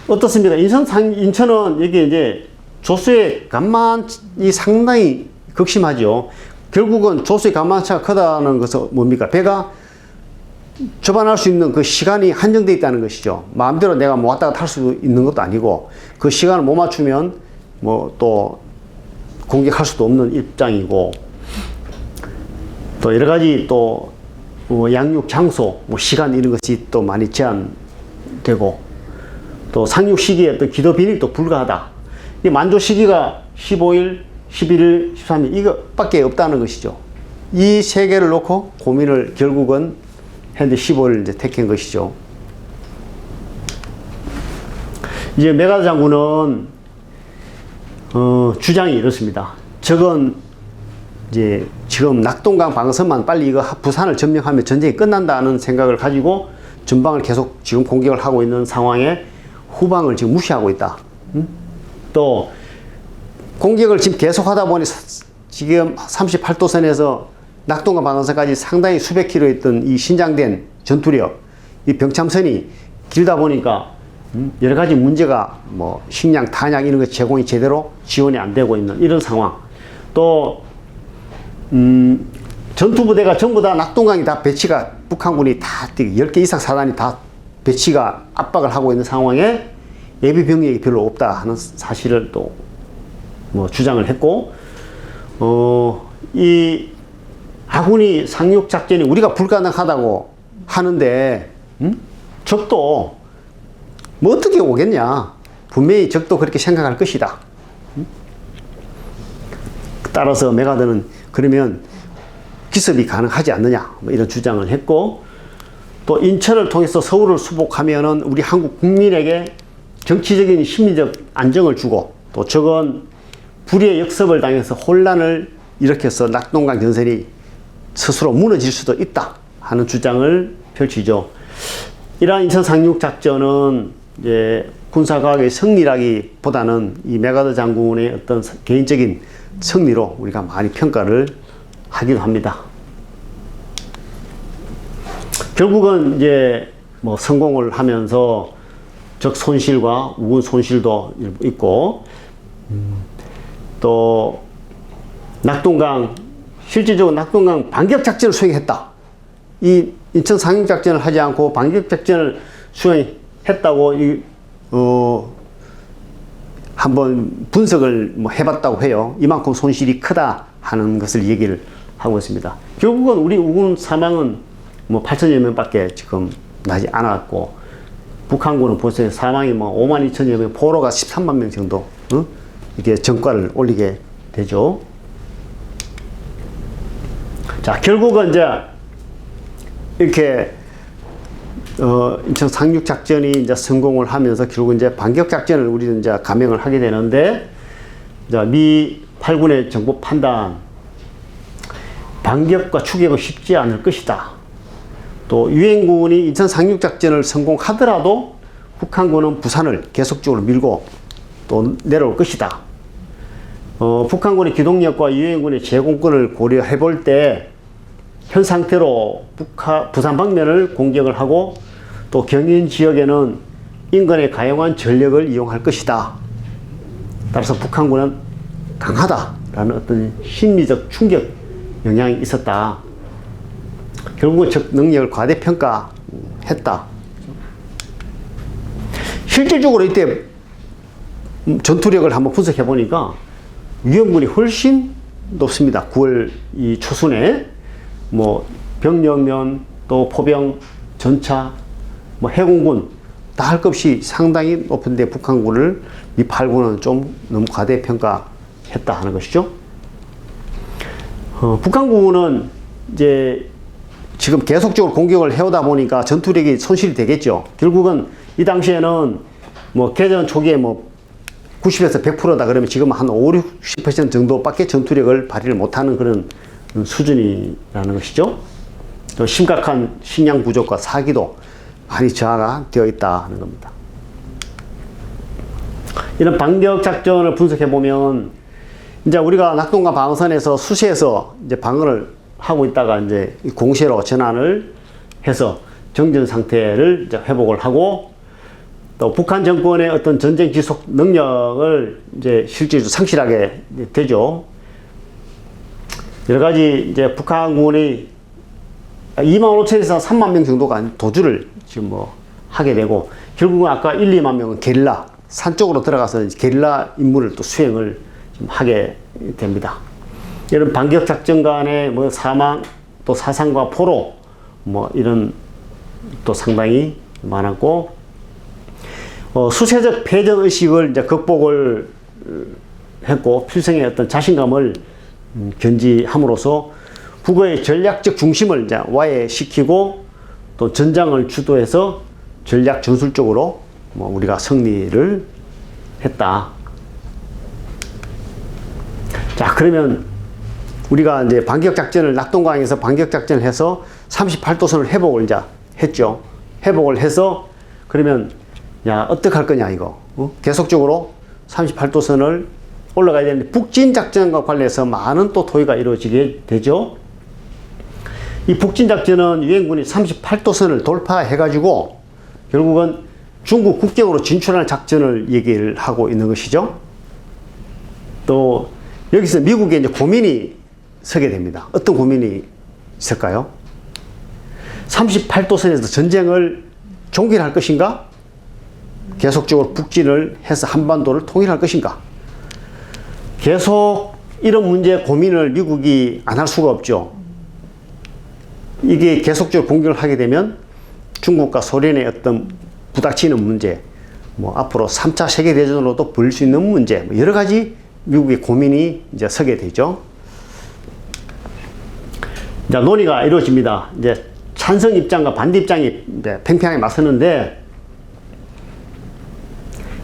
어떻습니까? 인천은 여기 이제 조수의 간만이 상당히 극심하죠. 결국은 조수의 간만차가 크다는 것은 뭡니까? 배가 접안할 수 있는 그 시간이 한정되어 있다는 것이죠. 마음대로 내가 뭐 왔다가 탈 수 있는 것도 아니고 그 시간을 못 맞추면 뭐 또 공격할 수도 없는 입장이고 또 여러 가지 또 양육 장소, 뭐 시간 이런 것이 또 많이 제한되고 또 상륙 시기에 또 기도 비행도 불가하다. 이 만조 시기가 15일, 11일, 13일 이거밖에 없다는 것이죠. 이 세 개를 놓고 고민을 결국은 현재 15일을 이제 택한 것이죠. 이제 메가더 장군은 주장이 이렇습니다. 저건 이제 지금 낙동강 방어선만 빨리 이거 부산을 점령하면 전쟁이 끝난다는 생각을 가지고 전방을 계속 지금 공격을 하고 있는 상황에 후방을 지금 무시하고 있다. 또 공격을 지금 계속 하다 보니 지금 38도선에서 낙동강 방어선까지 상당히 수백 킬로 있던 이 신장된 전투력, 이 병참선이 길다 보니까 여러 가지 문제가 뭐 식량, 탄약 이런 것 제공이 제대로 지원이 안 되고 있는 이런 상황. 또 전투부대가 전부 다 낙동강이 다 배치가 북한군이 다 10개 이상 사단이 다 배치가 압박을 하고 있는 상황에 예비 병력이 별로 없다 하는 사실을 또 뭐 주장을 했고 이 아군이 상륙 작전이 우리가 불가능하다고 하는데 적도 뭐 어떻게 오겠냐. 분명히 적도 그렇게 생각할 것이다. 따라서 메가더는 그러면 기습이 가능하지 않느냐 뭐 이런 주장을 했고 또 인천을 통해서 서울을 수복하면은 우리 한국 국민에게 정치적인 심리적 안정을 주고 또 적은 불의의 역습을 당해서 혼란을 일으켜서 낙동강 전선이 스스로 무너질 수도 있다 하는 주장을 펼치죠. 이러한 인천 상륙 작전은 이제 군사과학의 승리라기보다는 이 메가더 장군의 어떤 개인적인 승리로 우리가 많이 평가를 하기도 합니다. 결국은 이제 뭐 성공을 하면서 적 손실과 우군 손실도 있고 또 낙동강 실질적으로 낙동강 반격 작전을 수행했다. 이 인천 상륙 작전을 하지 않고 반격 작전을 수행했다고 한번 분석을 뭐 해봤다고 해요. 이만큼 손실이 크다 하는 것을 얘기를 하고 있습니다. 결국은 우리 우군 사망은 뭐 8천여 명밖에 지금 나지 않았고 북한군은 벌써 사망이 뭐 5만 2천여 명, 포로가 13만 명 정도 이게 정과를 올리게 되죠. 자, 결국은 이제 이렇게 인천 상륙 작전이 이제 성공을 하면서 결국 이제 반격 작전을 우리는 이제 감행을 하게 되는데, 이제 미 8군의 정보 판단, 반격과 추격은 쉽지 않을 것이다. 또 유엔군이 인천 상륙 작전을 성공하더라도 북한군은 부산을 계속적으로 밀고 또 내려올 것이다. 북한군의 기동력과 유엔군의 제공권을 고려해 볼 때 현 상태로 부산 방면을 공격을 하고 또 경인 지역에는 인근의 가용한 전력을 이용할 것이다. 따라서 북한군은 강하다라는 어떤 심리적 충격 영향이 있었다. 결국은 적 능력을 과대평가했다. 실질적으로 이때 전투력을 한번 분석해 보니까 유엔군이 훨씬 높습니다. 9월 이 초순에 뭐 병력면 또 포병, 전차, 뭐 해공군 다 할 것 없이 상당히 높은데 북한군을 미 8군은 좀 너무 과대평가했다 하는 것이죠. 북한군은 이제 지금 계속적으로 공격을 해오다 보니까 전투력이 손실이 되겠죠. 결국은 이 당시에는 뭐 개전 초기에 뭐 90에서 100%다 그러면 지금 한 5, 60% 정도밖에 전투력을 발휘를 못하는 그런 수준이라는 것이죠. 또 심각한 식량 부족과 사기도 많이 저하가 되어 있다 하는 겁니다. 이런 반격 작전을 분석해 보면 이제 우리가 낙동강 방어선에서 수시에서 이제 방어를 하고 있다가 이제 공세로 전환을 해서 정전 상태를 이제 회복을 하고 또 북한 정권의 어떤 전쟁 지속 능력을 이제 실질적으로 상실하게 되죠. 여러 가지 이제 북한군이 2만 5천에서 3만 명 정도가 도주를 지금 뭐 하게 되고 결국은 아까 1, 2만 명은 게릴라 산 쪽으로 들어가서 게릴라 임무를 또 수행을 좀 하게 됩니다. 이런 반격 작전 간의 뭐 사망 또 사상과 포로 뭐 이런 또 상당히 많았고 수세적 패전 의식을 이제 극복을 했고 필승의 어떤 자신감을 견지함으로써 북의 전략적 중심을 이제 와해시키고 또 전장을 주도해서 전략 전술적으로 뭐 우리가 승리를 했다. 자, 그러면 우리가 이제 반격 작전을 낙동강에서 반격 작전을 해서 38도선을 회복을 이제 했죠. 회복을 해서 그러면 야, 어떡할 거냐 이거. 계속적으로 38도선을 올라가야 되는데 북진 작전과 관련해서 많은 또 토의가 이루어지게 되죠. 이 북진 작전은 유엔군이 38도선을 돌파해 가지고 결국은 중국 국경으로 진출하는 작전을 얘기를 하고 있는 것이죠. 또 여기서 미국에 이제 고민이 서게 됩니다. 어떤 고민이 있을까요? 38도선에서 전쟁을 종결할 것인가? 계속적으로 북진을 해서 한반도를 통일할 것인가? 계속 이런 문제 고민을 미국이 안 할 수가 없죠. 이게 계속적으로 공격을 하게 되면 중국과 소련의 어떤 부닥치는 문제, 뭐 앞으로 3차 세계대전으로도 불릴 수 있는 문제, 뭐 여러 가지 미국의 고민이 이제 서게 되죠. 이제 논의가 이루어집니다. 이제 찬성 입장과 반대 입장이 이제 팽팽하게 맞섰는데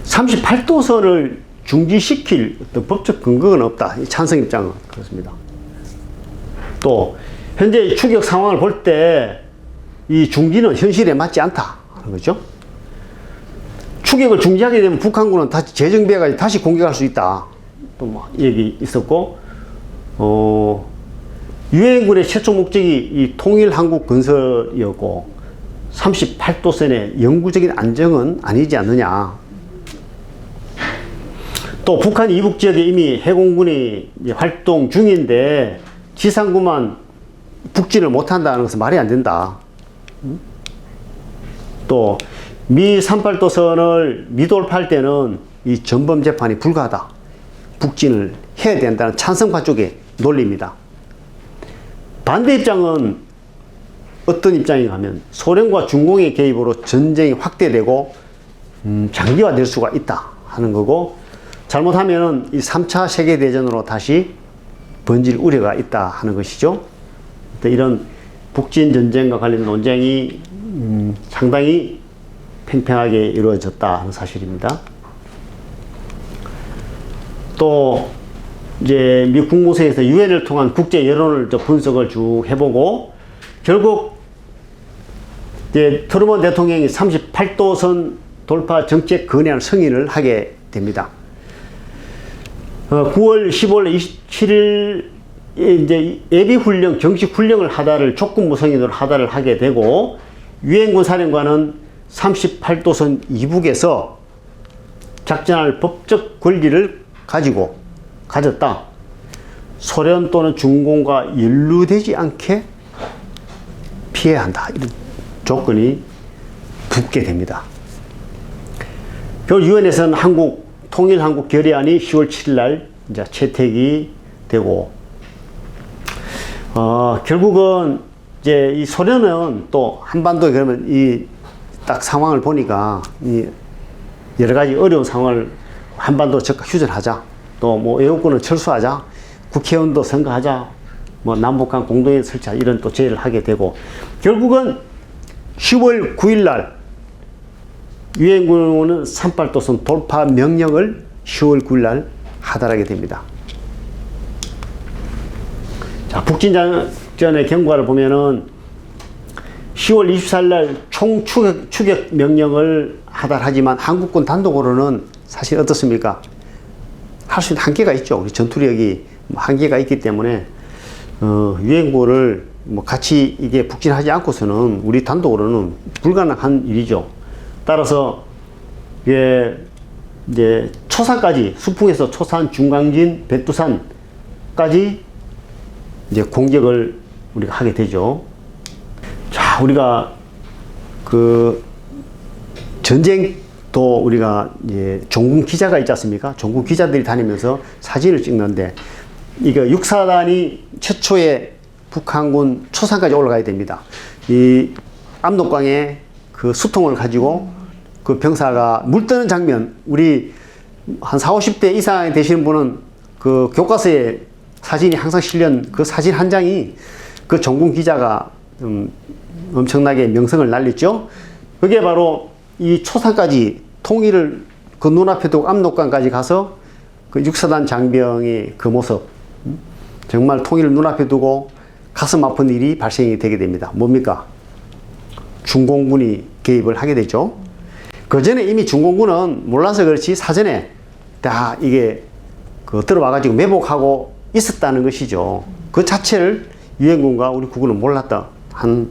38도선을 중지시킬 어떤 법적 근거는 없다. 찬성 입장은 그렇습니다. 또 현재 추격 상황을 볼 때 이 중지는 현실에 맞지 않다 하는 거죠. 추격을 중지하게 되면 북한군은 다시 재정비해가지고 다시 공격할 수 있다. 또 뭐 얘기 있었고, 유엔군의 최초 목적이 이 통일 한국 건설이었고 38도선의 영구적인 안정은 아니지 않느냐. 또 북한 이북 지역에 이미 해공군이 활동 중인데 지상구만 북진을 못한다는 것은 말이 안 된다. 또 미 38도선을 미돌파할 때는 이 전범 재판이 불가하다. 북진을 해야 된다는 찬성파 쪽의 논리입니다. 반대 입장은 어떤 입장인가 하면 소련과 중공의 개입으로 전쟁이 확대되고 장기화될 수가 있다 하는 거고, 잘못하면 이 3차 세계대전으로 다시 번질 우려가 있다 하는 것이죠. 이런 북진 전쟁과 관련된 논쟁이 상당히 팽팽하게 이루어졌다 하는 사실입니다. 또 이제 미 국무성에서 유엔을 통한 국제 여론을 분석을 쭉 해보고 결국 이제 트루먼 대통령이 38도선 돌파 정책 건의안 승인을 하게 됩니다. 9월 15일 27일 이제 예비훈련 정식 훈련을 하다를 조건부 승인으로 하다를 하게 되고, 유엔군 사령관은 38도선 이북에서 작전할 법적 권리를 가졌다. 소련 또는 중공과 연루되지 않게 피해야 한다. 이런 조건이 붙게 됩니다. 결국 유엔에서는 통일 한국 결의안이 10월 7일 날 이제 채택이 되고, 결국은 이제 이 소련은 또 한반도에 그러면 이 딱 상황을 보니까 이 여러 가지 어려운 상황을 한반도로 적극 휴전하자, 또 뭐 애국군을 철수하자, 국회의원도 선거하자, 뭐 남북한 공동회의 설치하자, 이런 또 제의를 하게 되고, 결국은 10월 9일 날 유엔군은 38도선 돌파 명령을 10월 9일 날 하달하게 됩니다. 자, 북진작전의 경과를 보면은 10월 24일 날 총 추격 명령을 하달하지만 한국군 단독으로는 사실 어떻습니까? 할 수 있는 한계가 있죠. 우리 전투력이 한계가 있기 때문에 유엔군을 뭐 같이 이게 북진하지 않고서는 우리 단독으로는 불가능한 일이죠. 따라서 이게 이제 초산까지, 수풍에서 초산, 중강진, 백두산까지 이제 공격을 우리가 하게 되죠. 자, 우리가 그 전쟁도 우리가 이제 종군 기자가 있지 않습니까? 종군 기자들이 다니면서 사진을 찍는데, 이거 육사단이 최초의 북한군 초산까지 올라가야 됩니다. 이 압록강에 그 수통을 가지고 그 병사가 물 뜨는 장면, 우리 한 40, 50대 이상 되시는 분은 그 교과서에 사진이 항상 실린 그 사진 한 장이 그 종군 기자가 엄청나게 명성을 날렸죠. 그게 바로 이 초산까지 통일을 그 눈앞에 두고 압록강까지 가서 그 육사단 장병의 그 모습, 정말 통일을 눈앞에 두고 가슴 아픈 일이 발생이 되게 됩니다. 뭡니까? 중공군이 개입을 하게 되죠. 그 전에 이미 중공군은 몰라서 그렇지 사전에 다 이게 그 들어와가지고 매복하고 있었다는 것이죠. 그 자체를 유엔군과 우리 국군은 몰랐다 한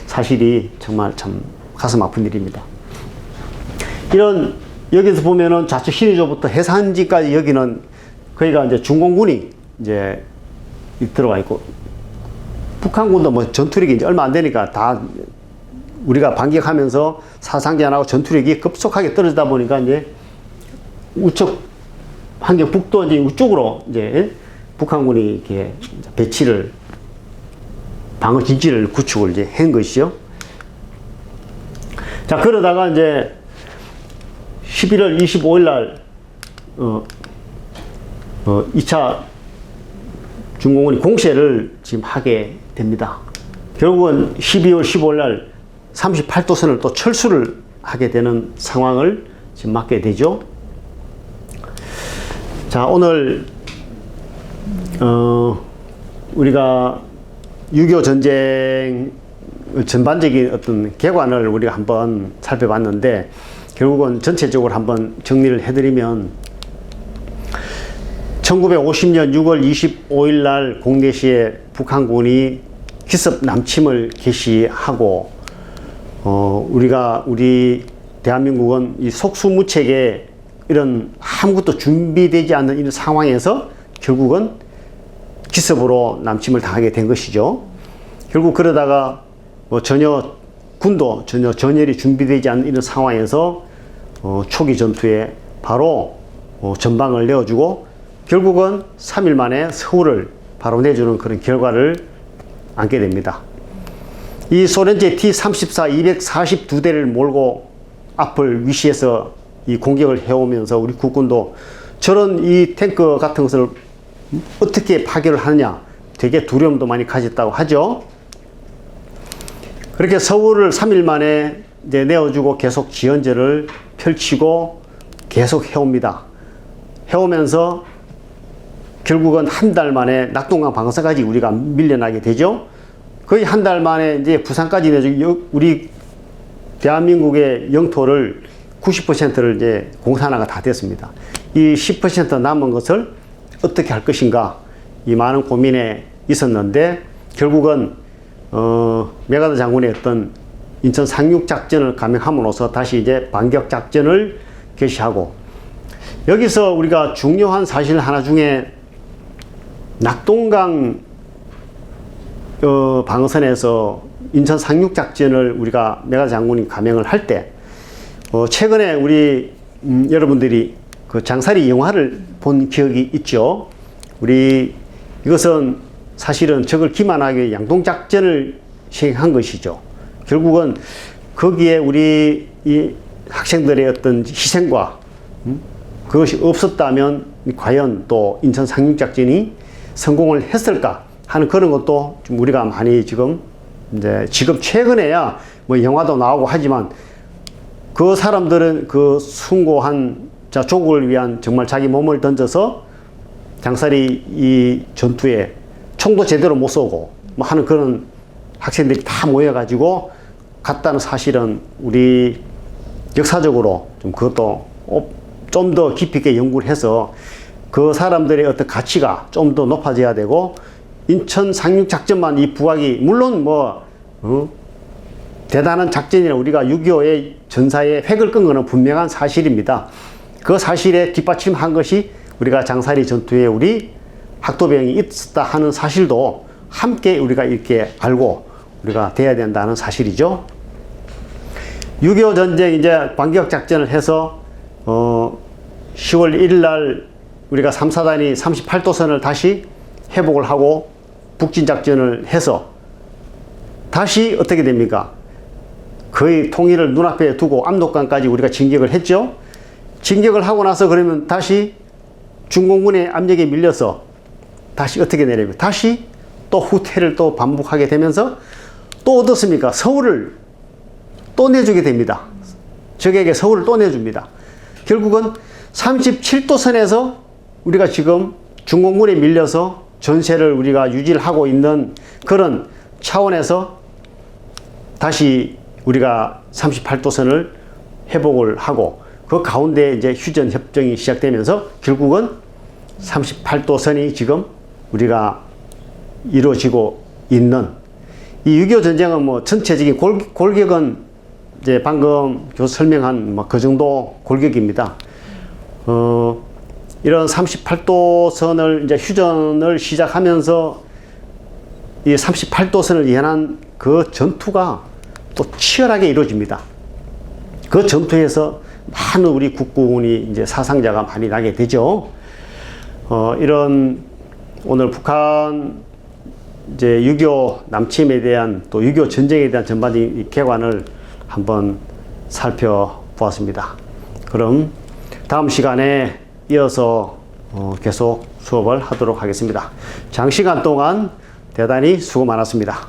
사실이 정말 참 가슴 아픈 일입니다. 이런, 여기서 보면은 좌측 신의조부터 해산지까지 여기는 거기가 이제 중공군이 이제 들어와 있고, 북한군도 뭐 전투력이 이제 얼마 안 되니까 다 우리가 반격하면서 사상제한하고 전투력이 급속하게 떨어지다 보니까 이제 우측 환경 북도 이제 우쪽으로 이제 북한군이 이렇게 배치를, 방어 진지를 구축을 이제 한 것이죠. 자, 그러다가 이제 11월 25일 날 2차 중공군이 공세를 지금 하게 됩니다. 결국은 12월 15일 날 38도선을 또 철수를 하게 되는 상황을 지금 맞게 되죠. 자, 오늘 우리가 6.25 전쟁 전반적인 어떤 개관을 우리가 한번 살펴봤는데, 결국은 전체적으로 한번 정리를 해드리면 1950년 6월 25일 날 공대시에 북한군이 기습 남침을 개시하고, 우리 대한민국은 이 속수무책에 이런 아무것도 준비되지 않는 이런 상황에서 결국은 기습으로 남침을 당하게 된 것이죠. 결국 그러다가 뭐 전혀 군도 전혀 전열이 준비되지 않는 이런 상황에서 초기 전투에 바로 전방을 내어주고, 결국은 3일 만에 서울을 바로 내주는 그런 결과를 안게 됩니다. 이 소련제 T-34 242대를 몰고 앞을 위시해서 이 공격을 해오면서 우리 국군도 저런 이 탱크 같은 것을 어떻게 파괴를 하느냐 되게 두려움도 많이 가졌다고 하죠. 그렇게 서울을 3일 만에 이제 내어주고 계속 지연제를 펼치고 계속 해옵니다. 해오면서 결국은 한 달 만에 낙동강 방어선까지 우리가 밀려나게 되죠. 거의 한 달 만에 이제 부산까지 내주고 우리 대한민국의 영토를 90%를 이제 공산화가 다 됐습니다. 이 10% 남은 것을 어떻게 할 것인가, 이 많은 고민에 있었는데, 결국은 메가더 장군의 어떤 인천 상륙 작전을 감행함으로써 다시 이제 반격 작전을 개시하고, 여기서 우리가 중요한 사실 하나 중에 낙동강 방어선에서 인천 상륙 작전을 우리가 메가더 장군이 감행을 할 때, 최근에 우리 여러분들이 그 장사리 영화를 본 기억이 있죠. 우리 이것은 사실은 적을 기만하기 위해 양동작전을 시행한 것이죠. 결국은 거기에 우리 이 학생들의 어떤 희생과 그것이 없었다면 과연 또 인천 상륙작전이 성공을 했을까 하는 그런 것도 좀 우리가 많이 지금 최근에야 뭐 영화도 나오고 하지만, 그 사람들은 그 숭고한 조국을 위한 정말 자기 몸을 던져서 장사리 이 전투에 총도 제대로 못 쏘고 뭐 하는 그런 학생들이 다 모여가지고 갔다는 사실은 우리 역사적으로 좀 그것도 좀 더 깊이 있게 연구를 해서 그 사람들의 어떤 가치가 좀 더 높아져야 되고, 인천 상륙작전만 이 부각이 물론 대단한 작전이나 우리가 6.25의 전사의 획을 끈 것은 분명한 사실입니다. 그 사실에 뒷받침한 것이 우리가 장사리 전투에 우리 학도병이 있었다 하는 사실도 함께 우리가 이렇게 알고 우리가 돼야 된다는 사실이죠. 6.25 전쟁 이제 반격 작전을 해서 10월 1일 날 우리가 3사단이 38도선을 다시 회복을 하고 북진 작전을 해서 다시 어떻게 됩니까? 거의 통일을 눈앞에 두고 압록강까지 우리가 진격을 했죠. 진격을 하고 나서 그러면 다시 중공군의 압력에 밀려서 다시 어떻게 내립니까? 다시 또 후퇴를 또 반복하게 되면서 또 어떻습니까? 서울을 또 내주게 됩니다. 적에게 서울을 또 내줍니다. 결국은 37도선에서 우리가 지금 중공군에 밀려서 전세를 우리가 유지를 하고 있는 그런 차원에서 다시 우리가 38도선을 회복을 하고 그 가운데 이제 휴전 협정이 시작되면서 결국은 38도선이 지금 우리가 이루어지고 있는 이 6.25 전쟁은 뭐 전체적인 골격은 이제 방금 교수 설명한 뭐 그 정도 골격입니다. 이런 38도선을 이제 휴전을 시작하면서 이 38도선을 연한 그 전투가 또 치열하게 이루어집니다. 그 전투에서 많은 우리 국군이 이제 사상자가 많이 나게 되죠. 이런 오늘 북한 이제 6.25 남침에 대한 또 6.25 전쟁에 대한 전반적인 객관을 한번 살펴보았습니다. 그럼 다음 시간에 이어서 계속 수업을 하도록 하겠습니다. 장시간 동안 대단히 수고 많았습니다.